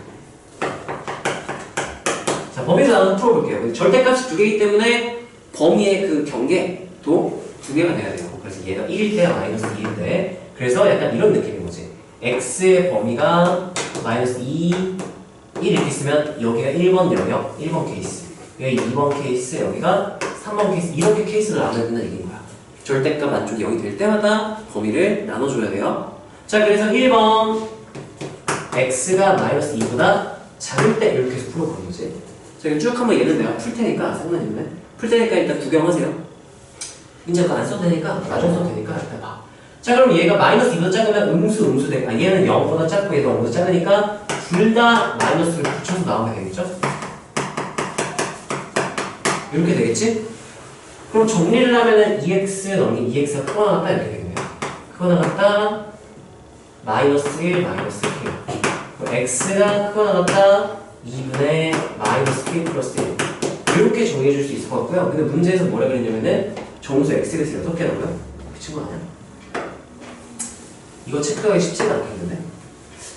자, 범위 나눠서 풀어볼게요. 절대값이 두 개이기 때문에 범위의 그 경계도 두 개가 돼야 돼요. 그래서 얘가 1일 때 마이너스 2일 때 그래서 약간 이런 느낌인 거지. x의 범위가 마이너스 2, 1 이렇게 있으면 여기가 1번 영역, 1번 케이스 여기 2번 케이스, 여기가 3번 케이스 이렇게 케이스를 나눠야 된다는 얘기인 거야. 절대값 안쪽이 0이 될 때마다 범위를 나눠줘야 돼요. 자, 그래서 1번 x가 마이너스 2보다 작을 때 이렇게 해서 풀어보는 거지. 자, 이거 쭉 한번 예를 내가 풀 테니까 상관님네 풀 테니까 일단 구경하세요. 이제 그거 안 써도 되니까 나중에 써도 되니까 일단 봐. 자, 그럼 얘가 마이너스 2보다 작으면 음수 돼. 아, 얘는 0보다 작고 얘도 0보다 작으니까 둘 다 마이너스를 붙여서 나오게 되겠죠? 이렇게 되겠지? 그럼 정리를 하면은 2x 넘긴 2x가 크거 나갔다 이렇게 되겠네요. 크거 나갔다 마이너스 1 마이너스 k x가 크거 나갔다 2분의 마이너스 k 플러스 1 이렇게 정리해 줄 수 있을 것 같고요. 근데 문제에서 뭐라 그랬냐면은 정수 x가 6개라고요? 미친 거 아니야? 이거 체크하기 쉽지가 않겠는데?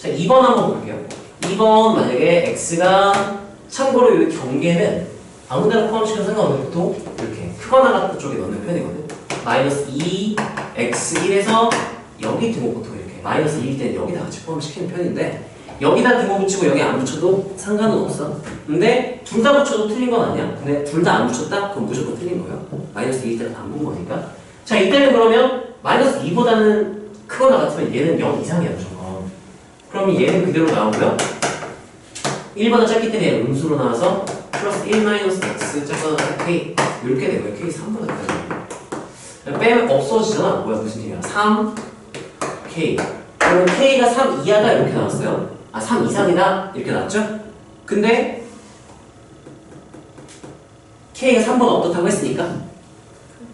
자, 2번 한번 볼게요. 2번 만약에 x가 참고로 이 경계는 아무데나 포함시켜도 상관없는 보통 이렇게 크거나 같은 쪽에 넣는 편이거든. 마이너스 2 x 1에서 여기 등호 보통 이렇게 마이너스 2일 때는 여기다 같이 포함시키는 편인데 여기다 등호 붙이고 여기 안 붙여도 상관은 없어. 근데 둘 다 붙여도 틀린 건 아니야. 근데 둘 다 안 붙였다? 그럼 무조건 틀린 거예요. 마이너스 2일 때는 안 본 거니까. 자, 이때는 그러면 마이너스 2보다는 크거나 같으면 얘는 0 이상이야 무조건. 그러면 얘는 그대로 나오고요. 1보다 작기 때문에 얘는 음수로 나와서 플러스 1 마이너스 x 작거나 k 이렇게 되고요. k 3보다 작아요. 빼면 없어지잖아. 뭐야 무슨 일이야. 3 k 그러면 k가 3 이하다 이렇게 나왔어요. 아, 3 이상이다 이렇게 나왔죠? 근데 k가 3보다 어떻다고 했으니까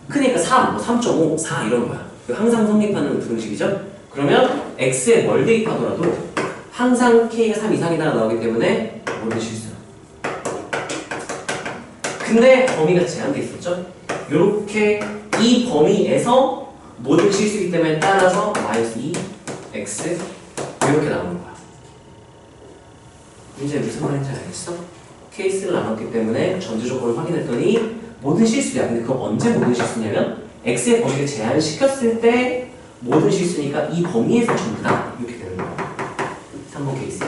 크니까 3, 3.5, 4 이런 거야. 항상 성립하는 부등식이죠? 그러면 x에 뭘 대입하더라도 항상 k가 3 이상이다 나오기 때문에 모든 실수. 근데 범위가 제한돼 있었죠? 요렇게 이 범위에서 모든 실수이기 때문에 따라서 마이너스 2 x 이렇게 나오는 거야. 이제 무슨 말인지 알겠어? 케이스를 나눴기 때문에 전제 조건을 확인했더니 모든 실수야. 근데 그거 언제 모든 실수냐면 x의 범위를 제한시켰을 때 모든 실수니까 이 범위에서 전부 다 이렇게 되는 거야. 3번 케이스.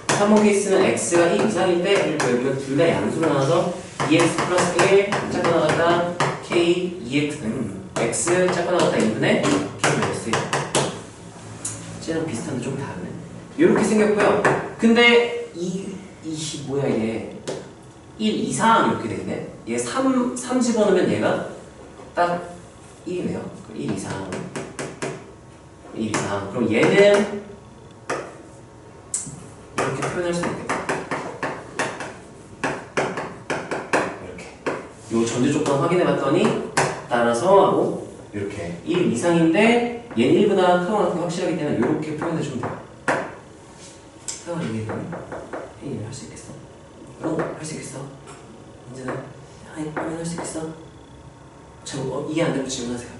3번 케이스는 x가 1 이상일 때 1 별표 둘 다 양수로 나와서 2x 플러스 1 작고 나갔다 k 2x x 작고 나갔다 2분의 k 마이너스 1. 쟤랑 비슷한데 좀 다르네. 이렇게 생겼고요. 근데 뭐야 얘 1 이상 이렇게 되네. 얘 3 집어넣으면 얘가 딱 1이네요. 1 이상 1 이상. 그럼 얘는 이렇게 표현할 수 있겠다. 이렇게. 요 전제 조건 확인해 봤더니 따라서 하고 이렇게 1 이상인데 얘는 1보다 크거나 같은 게 확실하기 때문에 이렇게 표현해 주면 돼요. 하나 얘기해보면 혜인이 할 수 있겠어? 할 수 있겠어? 이제는 혜인 할 수 있겠어? 자, 이해 안 되면 질문하세요.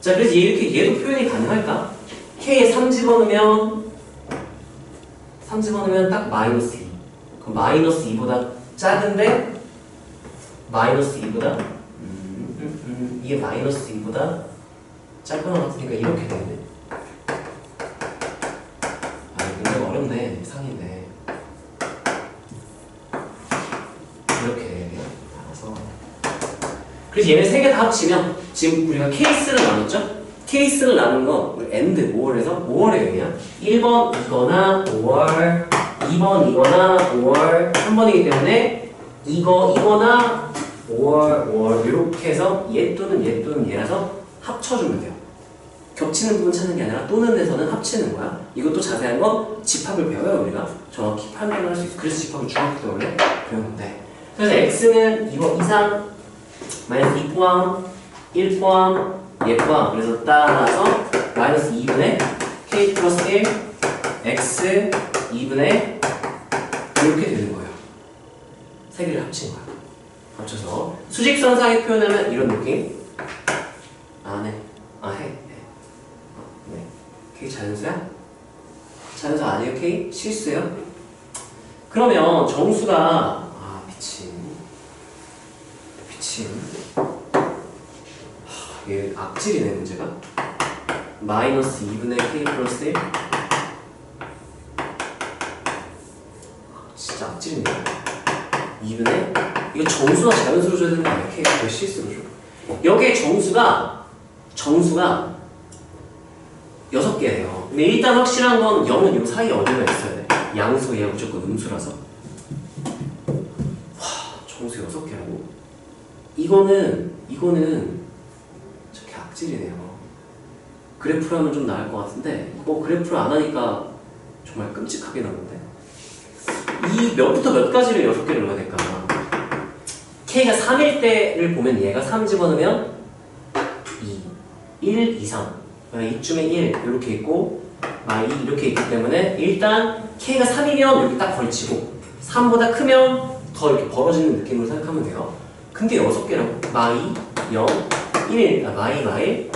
자, 그래서 얘도 표현이 가능할까? K에 3 집어넣으면 딱 마이너스 2. 그럼 마이너스 2보다 작은데 마이너스 2보다 이게 마이너스 2보다 짧거나 같으니까 이렇게 되네. 굉장히 어렵네. 상인데 이렇게 돼요. 알아서. 그래서 얘네 세 개 다 합치면 지금 우리가 케이스를 나눴죠? 케이스를 나눈 거 and 5월에서 5월의 의미야. 1번 이거나 5월, 2번 이거나 5월, 3번이기 때문에 이거나 5월 이렇게 해서 얘 또는 얘라서 합쳐주면 돼요. 겹치는 부분 찾는 게 아니라 또는 데서는 합치는 거야. 이것도 자세한 건 집합을 배워요. 우리가 정확히 판단을 할 수 있어. 그래서 집합을 중학교 때 원래 배웠는데. 그래서 x는 이거 이상 마이너스 2 포함 1 포함 얘 포함. 그래서 따라서 마이너스 2분의 k 플러스 1 x 2분의 이렇게 되는 거예요. 세 개를 합친 거야. 합쳐서 수직선상에 표현하면 이런 느낌. 해. 네. K 자연수야? 자연수 아니에요? K? 실수예요? 그러면 정수가 미친 얘 악질이네 문제가. 마이너스 2분의 K 플러스 1 진짜 악질이네. 2분의 이거 정수나 자연수로 줘야 되는 거 아니야? K가 왜 실수로 줘? 여기에 정수가 6개예요. 근데 일단 확실한 건 0은 요 사이에 어디가 있어야 돼. 양수 얘가 무조건 음수라서. 정수 6개라고? 이거는 저렇게 악질이네요. 그래프로 하면 좀 나을 것 같은데 그래프를 안 하니까 정말 끔찍하게 나오는데 이 몇부터 몇 가지를 6개를 넣어야 될까? K가 3일 때를 보면 얘가 3 집어넣으면 1 이상 이쯤에 1 이렇게 있고 2 이렇게 있기 때문에 일단 K가 3이면 여기 딱 걸치고 3보다 크면 더 이렇게 벌어지는 느낌으로 생각하면 돼요. 근데 6개라고 마이 0 1 마이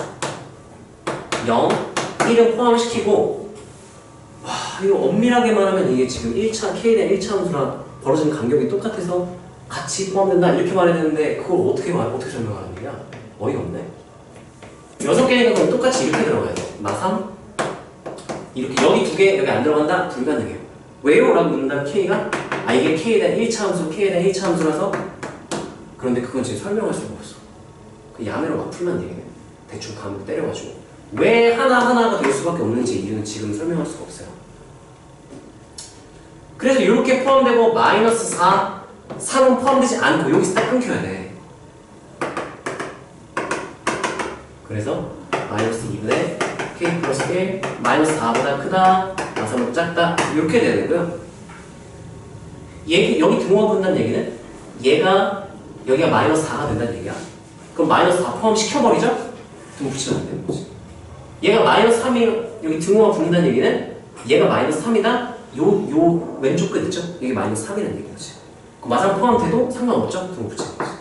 0 1은 포함시키고 이거 엄밀하게 말하면 이게 지금 1차 K에 대한 1차 함수랑 벌어지는 간격이 똑같아서 같이 포함된다 이렇게 말해야 되는데 그걸 어떻게 설명하는 거야? 어이가 없네. 6개니까 그럼 똑같이 이렇게 들어가야 돼. 3 이렇게 여기 2개 여기 안 들어간다? 불가능해요. 왜요? 라고 묻는다면 K가 이게 K에 대한 1차 함수 K에 대한 1차 함수라서 그런데 그건 지금 설명할 수가 없어. 그 야매로 막 풀만 얘기해. 대충 감을 때려가지고 왜 하나하나가 될 수밖에 없는지 이유는 지금 설명할 수가 없어요. 그래서 이렇게 포함되고 마이너스 4 3은 포함되지 않고 여기서 딱 끊겨야 돼. 그래서 마이너스 2분의 K 플러스 1 마이너스 4보다 크다 3보다 작다 이렇게 돼야 되고요. 여기 등호가 붙는다는 얘기는 여기가 마이너스 4가 된다는 얘기야. 그럼 마이너스 4 포함시켜버리죠? 등호 붙이면 안 되는 거지. 얘가 마이너스 3이 여기 등호가 붙는다는 얘기는 얘가 마이너스 3이다 요 왼쪽 끝 있죠? 여기 마이너스 3이라는 얘기지. 그럼 마상 포함돼도 상관없죠? 등호 붙이는 거지.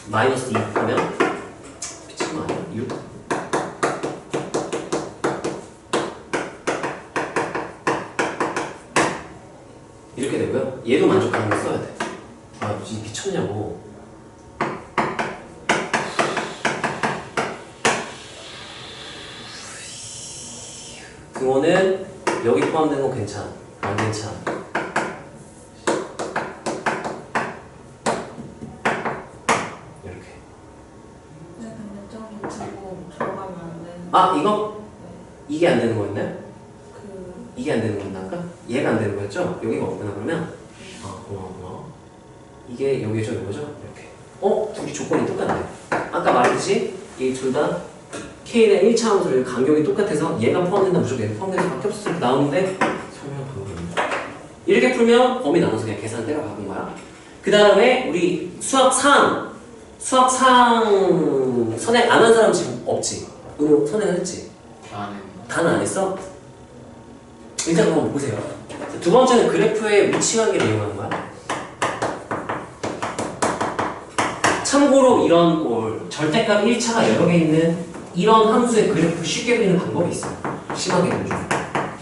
마이너스 2 하면 미친 거 아니야? 6 이렇게 되고요. 얘도 만족하는 거 써야 돼. 미쳤냐고. 등호는 여기 포함된 건 괜찮아. 안 괜찮아. 이렇게. 근데 좀 두고 들어가면 안 되는. 이거? 이게 안 되는 거였나요? 그 이게 안 되는 건가? 얘가 안 되는 거였죠? 여기가 없구나 그러면. 이게 여기죠, 이거죠? 이렇게. 둘이 조건이 똑같네. 아까 말했듯이 이 둘 다 K는 1차 함수를 간격이 똑같아서 얘가 포함된다 무조건 얘가 포함돼서 밖에 없을 때 나오는데 설명 방법이 없네. 이렇게 풀면 범위 나눠서 그냥 계산 때려가는 거야. 그 다음에 우리 수학상 선행 안 한 사람 지금 없지? 은호 선행 했지? 다는 안 했어? 일단 한번 보세요. 두 번째는 그래프의 위치 관계를 이용하는 거야. 참고로 이런 절대값 1차가 여러 개 있는 이런 함수의 그래프 쉽게 그리는 방법이 있어요. 심하게 그려줘.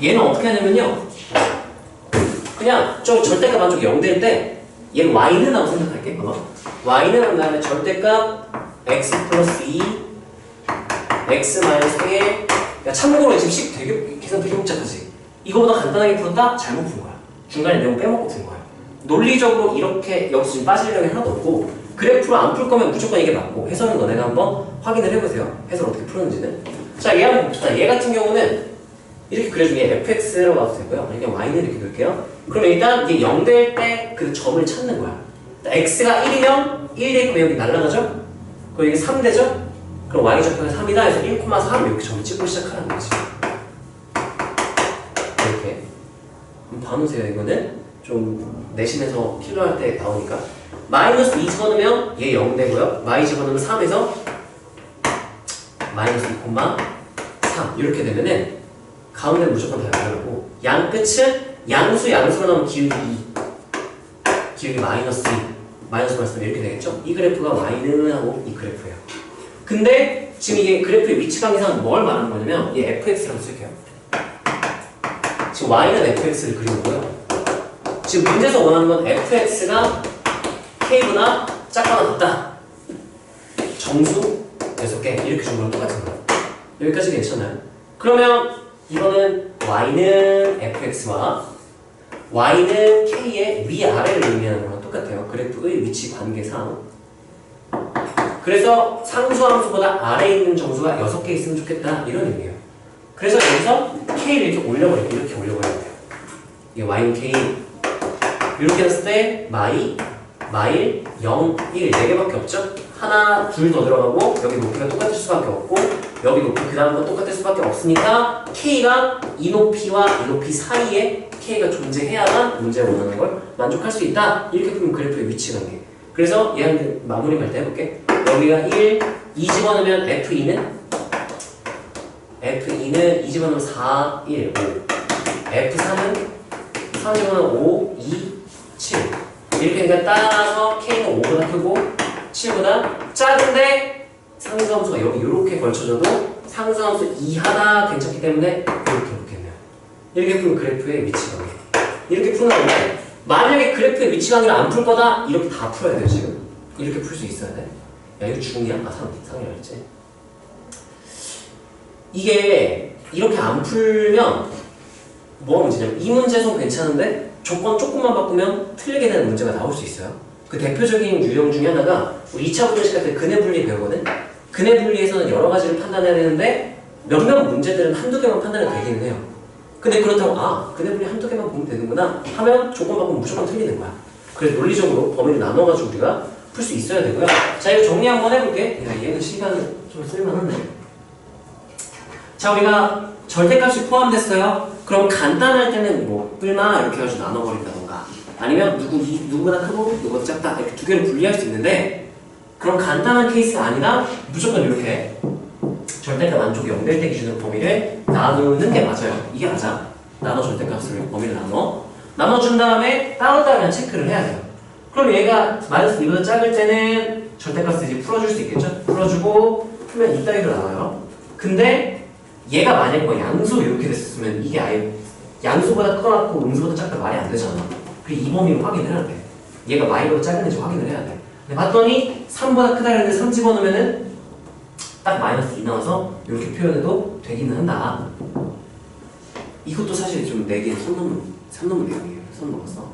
얘는 어떻게 하냐면요. 그냥 좀 절대값 안쪽이 0될 때 얘는 y는 라고 생각할게. y는 한 다음에 절대값 x 플러스 2 x 마이너스 1. 참고로 지금 계산 되게 복잡하지. 이거보다 간단하게 풀었다? 잘못 푼 거야. 중간에 내용 빼먹고 푼 거야. 논리적으로 이렇게 여기서 지금 빠지려면 하나도 없고 그래프로 안 풀 거면 무조건 이게 맞고 해설은 너네가 한번 확인을 해보세요. 해설 어떻게 푸는지는. 자, 얘 한번 봅시다. 얘 같은 경우는 이렇게 그려주면 fx라고 봐도 되고요. 그냥 y는 이렇게 그릴게요. 그럼 일단 이게 0 될 때 그 점을 찾는 거야. x가 1이면 1 될 거면 여기 날아가죠? 그럼 이게 3 되죠? 그럼 y 좌표가 3이다 해서 1,3 이렇게 점을 찍고 시작하는 거지. 이렇게. 봐놓으세요. 이거는 좀 내신에서 필요할 때 나오니까. 마이너스 2 집어넣으면 얘 0 되고요. y 집어넣으면 3에서 마이너스 2,3 이렇게 되면은 가운데는 무조건 다 열어놓고 양 끝은 양수가 나오면 기울기 2 기울기 마이너스 2 마이너스 이렇게 되겠죠? 이 그래프가 y는 하고 이 그래프예요. 근데 지금 이게 그래프의 위치 관계상 뭘 말하는 거냐면 얘 fx라고 쓸게요. 지금 y는 fx를 그린 거고요. 지금 문제에서 원하는 건 fx가 k보다 작거나 같다. 정수 6개 이렇게 준 거랑 똑같은 거예요. 여기까지 괜찮아요? 그러면 이거는 y는 fx와 y는 k의 위아래를 의미하는 거랑 똑같아요. 그래프의 위치 관계상. 그래서 상수함수보다 아래에 있는 정수가 6개 있으면 좋겠다 이런 의미예요. 그래서 여기서 k를 이렇게 올려버려요. 이렇게 올려버려야 돼요. 이게 y는 k 이렇게 했을 때 마일, 0, 1 4개밖에 없죠? 하나, 둘 더 들어가고 여기 높이가 똑같을 수밖에 없고 여기 높이 그 다음 건 똑같을 수밖에 없으니까 K가 이 높이와 이 높이 사이에 K가 존재해야만 문제에 원하는 걸 만족할 수 있다. 이렇게 보면 그래프의 위치 관계. 그래서 얘한테 마무리 갈 때 해볼게. 여기가 1, 2 집어넣으면 F2는 2 집어넣으면 4, 1, 5 F3은 3 집어넣으면 5, 2, 7 이렇게 그러니까 따라서 K는 5보다 크고 7보다 작은데 상수함수가 여기 이렇게 걸쳐져도 상수함수 이하다 괜찮기 때문에 이렇게 해보겠네요. 이렇게 풀면 그래프의 위치 관계. 이렇게 푸는 건데 만약에 그래프의 위치 관계를 안 풀 거다 이렇게 다 풀어야 돼요. 지금 이렇게 풀 수 있어야 돼. 야 이거 중이야? 아 3이라 했지. 이게 이렇게 안 풀면 뭐가 문제냐면 이 문제는 괜찮은데 조건 조금만 바꾸면 틀리게 되는 문제가 나올 수 있어요. 그 대표적인 유형 중에 하나가 우리 2차 분열식 할 때 근해 분리 배우거든. 근해 분리에서는 여러 가지를 판단해야 되는데 몇몇 문제들은 한두 개만 판단이 되기는 해요. 근데 그렇다고 아 근해 분리 한두 개만 보면 되는구나 하면 조건 바꾸면 무조건 틀리는 거야. 그래서 논리적으로 범위를 나눠가지고 우리가 풀 수 있어야 되고요. 자 이거 정리 한번 해볼게. 야 얘는 시간 좀 쓸만하네. 자 우리가 절대값이 포함됐어요. 그럼 간단할 때는 뭐 뿔마 이렇게 해가지고 나눠버린다던가 아니면 누구보다 크고 누구보다 작다 이렇게 두 개를 분리할 수 있는데 그럼 간단한 케이스가 아니라 무조건 이렇게 절대값 안쪽이 0될 때 기준으로 범위를 나누는 게 맞아요. 이게 맞아. 나눠 절대값을 범위를 나눠준 다음에 따로따로 그냥 체크를 해야 돼요. 그럼 얘가 마이너스 2보다 작을 때는 절대값을 이제 풀어줄 수 있겠죠? 풀어주고 풀면 이따위로 나와요. 근데 얘가 만약 뭐 양수 이렇게 됐으면 이게 아예 양수보다 커갖고 음수보다 작다 말이 안 되잖아. 그리고 이 범위를 확인을 해야 돼. 얘가 마이보다 작은지 확인을 해야 돼. 근데 봤더니 3보다 크다 그랬는데 3 집어넣으면은 딱 마이너스 2 나와서 이렇게 표현해도 되기는 한다. 이것도 사실 좀 내기엔 선 넘은 내용이에요. 선 넘었어.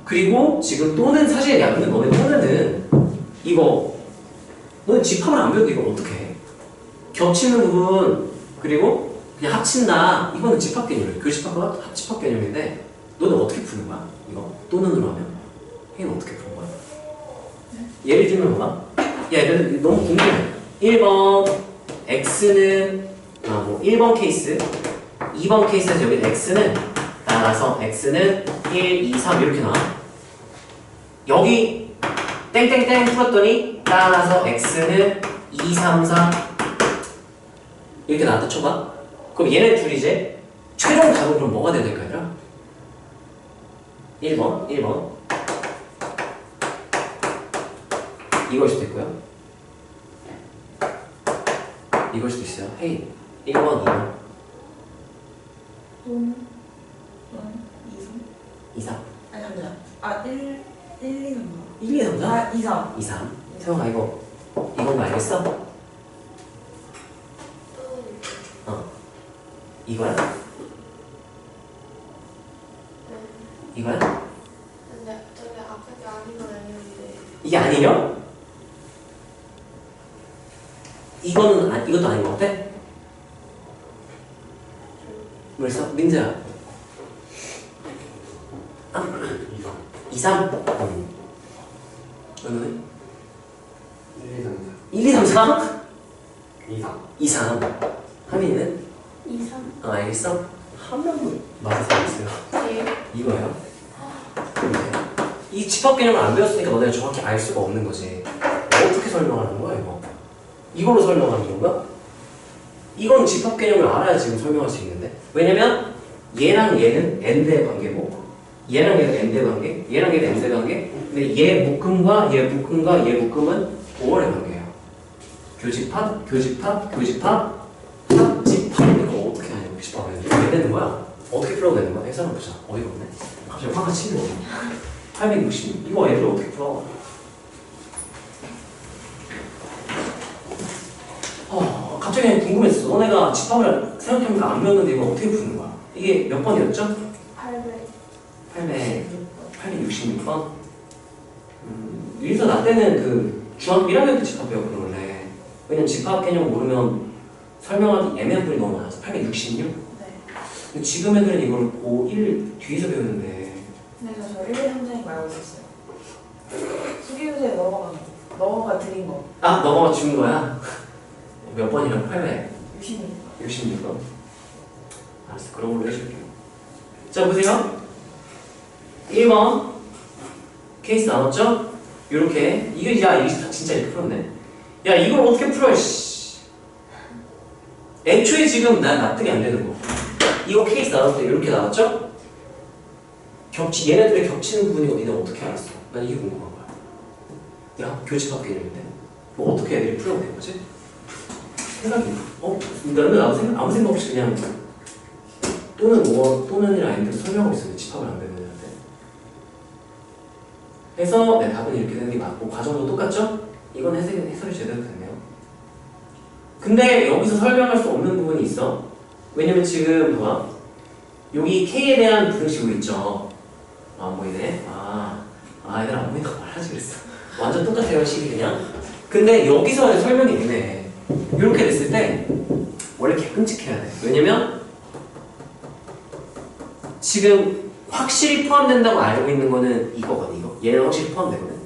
그리고 지금 또는 사실 야 근데 너네 또는은 이거 너네 집합을 안 배워도 이걸 어떻게 해? 겹치는 부분 그리고 그냥 합친다. 이거는 집합 개념이에요. 교집합과 합집합 개념인데 너는 어떻게 푸는 거야? 이거 또는으로 하면 얘는 어떻게 푸는 거야? 예를 들면 뭐가? 야 얘들 너무 궁금해. 1번 x는 뭐 1번 케이스, 2번 케이스에서 여기 x는 따라서 x는 1, 2, 3 이렇게 나와. 여기 땡땡땡 풀었더니 따라서 x는 2, 3, 4 이렇게 나왔다 쳐봐. 그럼 얘네 둘이 이제 최종 답은 그럼 뭐가 돼야 될까 얘들아? 1번 이걸 수도 있고요. 이걸 수도 있어요. 헤이 1번, 2번 2, 3 아니 잠시만. 아 1, 2, 3. 1, 2, 3, 4? 아 2, 3. 2, 3 세영아 이건 거 알겠어? 이거야? 이거야? 근데 저게 아까 게 아닌 건 아니었는데. 이게 아니냐? 이것도 아닌 것 같아? 뭐랬어? 민재야 2, 3? 너는? 1, 2, 3, 4? 2, 3 하민이는? 2, 3. 알겠어? 한 명은 맞아서 있어요. 네. 이거예요? 이 집합 개념을 안 배웠으니까 너네가 정확히 알 수가 없는 거지. 어떻게 설명하는 거야 이거? 이걸로 설명하는 건가? 이건 집합 개념을 알아야 지금 설명할 수 있는데. 왜냐면 얘랑 얘는 n대의 관계고 얘랑 얘는 n대의 관계, 얘랑 얘는 n대의 관계. 근데 얘 묶음과 얘 묶음과 얘 묶음은 5월의 관계예요. 교집합, 교집합, 교집합, 합집합. 이거 어떻게 하냐? 교집합을 왜 되는 거야? 어떻게 풀어야 되는 거야? 해설을 보자. 어이가 없네. 갑자기 화가 치는 거. 860. 이거 애들 어떻게 풀어? 갑자기 그냥 궁금했어. 너네가 집합을 생각해보니까 안 배웠는데 이거 어떻게 푸는 거야? 이게 몇 번이었죠? 866번? 여기서 나 때는 그 중학교 1학년 때 집합 배웠거든 원래. 왜냐면 집합 개념 모르면 설명하기 애매한 풀이 너무 많아서 866? 네. 근데 지금 애들은 이걸 고1 뒤에서 배우는데 그래서 저 1, 2, 3장이 말고 있었어요. 수기교재에 너가 드린 거. 너가 준 거야? 몇 번이라고? 66. 66번? 알았어, 그런 걸로 해줄게요. 자, 보세요. 1번 케이스 나왔죠? 요렇게. 이게 진짜 이렇게 풀었네. 야, 이걸 어떻게 풀어, 씨. 애초에 지금 난 납득이 안 되는 거. 이거 케이스 나왔을 때 이렇게 나왔죠? 얘네들의 겹치는 부분이 어디냐 어떻게 알았어? 난 이게 궁금한 거야. 야, 교집합 개념인데. 뭐 어떻게 애들이 풀어야 되는 거지? 생각이 나는 아무 생각 없이 그냥 또는이라 아닌데 설명하고 있었는데 집합을 안 배우는 애한테. 해서 내 답은 이렇게 되는 게 맞고 과정도 똑같죠? 이건 해설이 제대로 됐네요. 근데 여기서 설명할 수 없는 부분이 있어. 왜냐면 지금 봐봐. 여기 K에 대한 부등식으로 있죠. 안 보이네. 얘들 안 보인다고 말하지 그랬어. 완전 똑같아요 식이 그냥. 근데 여기서 설명이 되네. 이렇게 됐을 때 원래 개끔찍해야 돼. 왜냐면 지금 확실히 포함된다고 알고 있는 거는 이거거든. 얘는 확실히 포함되거든.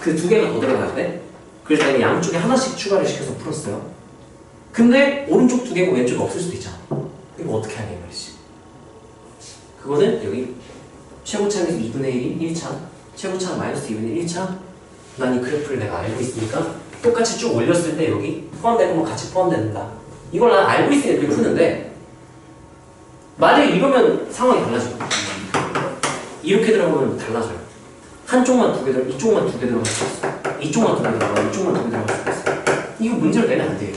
그 두 개가 더 들어가야 돼. 그래서 내가 양쪽에 하나씩 추가를 시켜서 풀었어요. 근데 오른쪽 두 개고 왼쪽이 없을 수도 있잖아. 이거 어떻게 하냐 이 말이지. 그거는 여기 최고차에서 2분의 1이 1차, 최고차는 마이너스 2분의 1 1차. 난 이 그래프를 내가 알고 있으니까 똑같이 쭉 올렸을 때 여기 포함되는 건 같이 포함된다. 이걸 난 알고 있으니까 이렇게 푸는데 만약에 이러면 상황이 달라지고 이렇게 들어가면 달라져요. 한쪽만 두 개 들어가, 이쪽만 두 개 들어갈 수 있어. 이쪽만 두 개 들어가, 이쪽만 두 개 들어갈 수 있어. 이거 문제로 내면 안 돼요.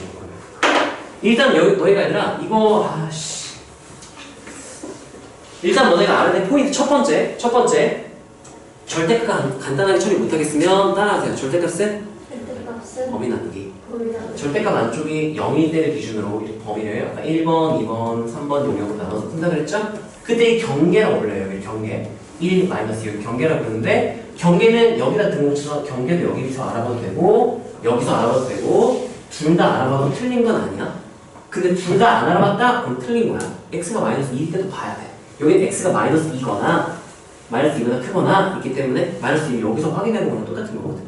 일단 여기 너희가 얘들아 이거 일단 너네가 알아야 될 포인트 첫 번째 절대값 간단하게 처리 못하겠으면 따라하세요. 절대값은 범위 나누기. 절대값 안쪽이 0일 때를 기준으로 범위를 아까 1번, 2번, 3번 용역으로 나눠서 푼다 그랬죠? 그때 이 경계라고 불러요. 여기 경계 1, 마이너스 여기 경계라고 부르는데 경계는 여기다 등록쳐서 경계도 여기서 알아봐도 되고 여기서 알아봐도 되고 둘 다 알아봐도 틀린 건 아니야. 근데 둘 다 안 알아봤다? 그럼 틀린 거야. x가 마이너스 2일 때도 봐야 돼. 여기는 x가 마이너스 2거나 마이너스 2보다 크거나 있기 때문에 마이너스 2를 여기서 확인하는 거랑 똑같은 거거든.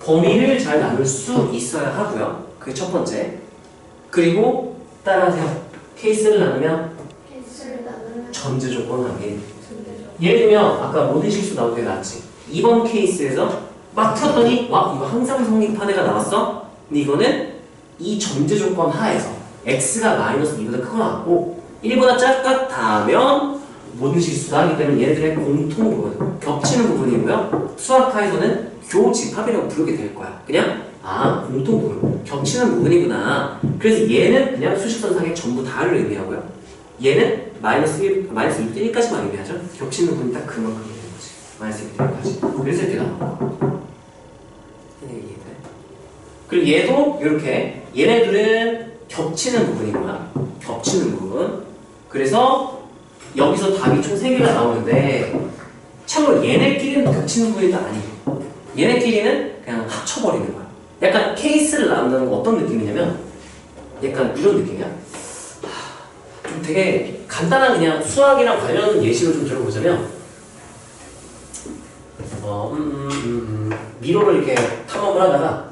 범위를 잘 나눌 수 있어야 하고요. 그게 첫 번째. 그리고 따라하세요. 케이스를 나누면 케이스를 나누면 전제 조건 확인. 전제적. 예를 들면 아까 모든 실수 나올 때 나왔지. 이번 케이스에서 막 풀었더니 와 이거 항상 성립한 애가 나왔어? 근데 이거는 이 전제 조건 하에서 x가 마이너스 2보다 크거나 같고 1보다 작다면 모든 실수다 하기 때문에 얘네들의 공통 부분, 겹치는 부분이고요. 수학하에서는 교집합이라고 부르게 될 거야. 그냥 아 공통 부분, 겹치는 부분이구나. 그래서 얘는 그냥 수식선상에 전부 다를 의미하고요. 얘는 마이너스 2부터 1까지만 의미하죠. 겹치는 부분이 딱 그만큼 되는 거지. 마이너스 2부터 1까지. 그래서 이렇게 나와. 그리고 얘도 이렇게 얘네들은 겹치는 부분이구나. 겹치는 부분. 그래서 여기서 답이 총 3개가 나오는데 참고로 얘네끼리는 겹치는 부분이 아니에요. 얘네끼리는 그냥 합쳐버리는 거야. 약간 케이스를 나눈다는 건 어떤 느낌이냐면 약간 이런 느낌이야. 좀 되게 간단한 그냥 수학이랑 관련 예시를 좀 들어보자면 미로를 이렇게 탐험을 하다가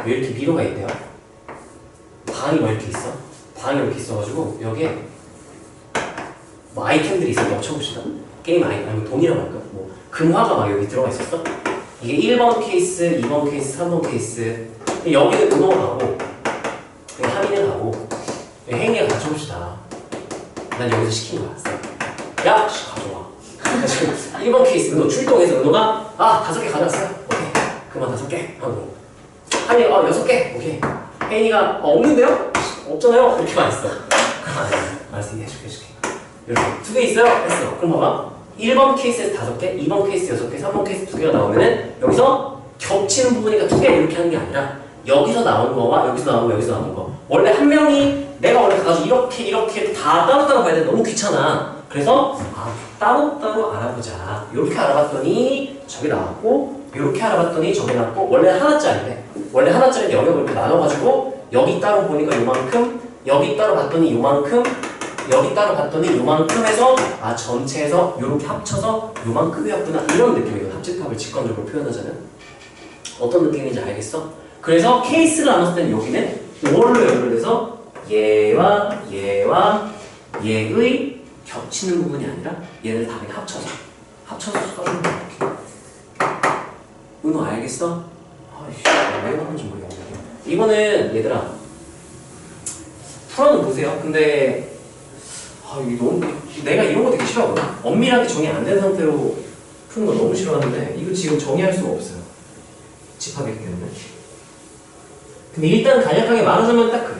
왜 이렇게 미로가 있대요? 방이 뭐 이렇게 있어? 방이 이렇게 있어가지고 여기에 뭐 아이템들이 있어. 한번 쳐봅시다. 게임 아니면 돈이라고 할까? 뭐 금화가 막 여기 들어가 있었어? 이게 1번 케이스, 2번 케이스, 3번 케이스. 여기는 은호가 가고 여기 하민이 가고 여기 행이가 같이 봅시다. 난 여기서 시킨 거야. 야! 가져와. 지금 1번 케이스 은호 출동해서 은호가 5개 가져왔어요. 오케이. 그만 5개 하고 하민이 6개. 오케이. 혜인이가 없는데요? 없잖아요? 이렇게 말했어. 알았어. 해줄게. 이렇게 2개 있어요? 했어. 그럼 봐봐. 1번 케이스에서 5개, 2번 케이스 6개, 3번 케이스 2개가 나오면은 여기서 겹치는 부분이니까 2개 이렇게 하는 게 아니라 여기서 나온 거와 여기서 나온 거, 여기서 나온 거. 원래 한 명이 내가 원래 가가지고 이렇게 다 따로따로 봐야 돼. 너무 귀찮아. 그래서 따로따로 알아보자. 이렇게 알아봤더니 저게 나왔고 이렇게 알아봤더니 저게 나왔고 원래 하나짜리인데 원래 하나짜리 영역을 이렇게 나눠가지고 여기 따로 보니까 요만큼 여기 따로 봤더니 요만큼 여기 따로 봤더니 요만큼 해서 전체에서 요렇게 합쳐서 요만큼이었구나 이런 느낌이에요. 합집합을 직관적으로 표현하자면 어떤 느낌인지 알겠어? 그래서 케이스를 나눴을 때는 여기는 5월로 연결돼서 얘와 얘의 겹치는 부분이 아니라 얘를 다 그냥 합쳐서 써주는 거야. 은호 알겠어? 아이씨 왜 그런지 모르겠네. 이거는 얘들아 풀어는 보세요. 근데 이거 너무 내가 이런 거 되게 싫어하거든. 엄밀하게 정의 안 된 상태로 푸는 거 너무 싫어하는데 이거 지금 정의할 수가 없어요. 집합이기 때문에. 근데 일단 간략하게 말하자면 딱 그래.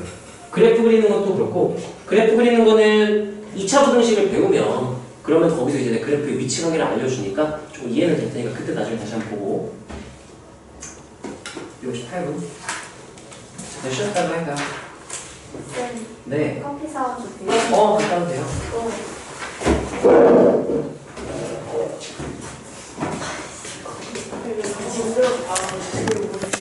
그래프 그리는 것도 그렇고 그래프 그리는 거는 2차 부등식을 배우면 그러면 거기서 이제 내 그래프의 위치 관계를 알려주니까 좀 이해는 될 테니까 그때 나중에 다시 한번 보고 58분 자, 쉬었다가 할까요? 쌤, 네. 커피 사와주세요. 갔다 와도 돼요. 또.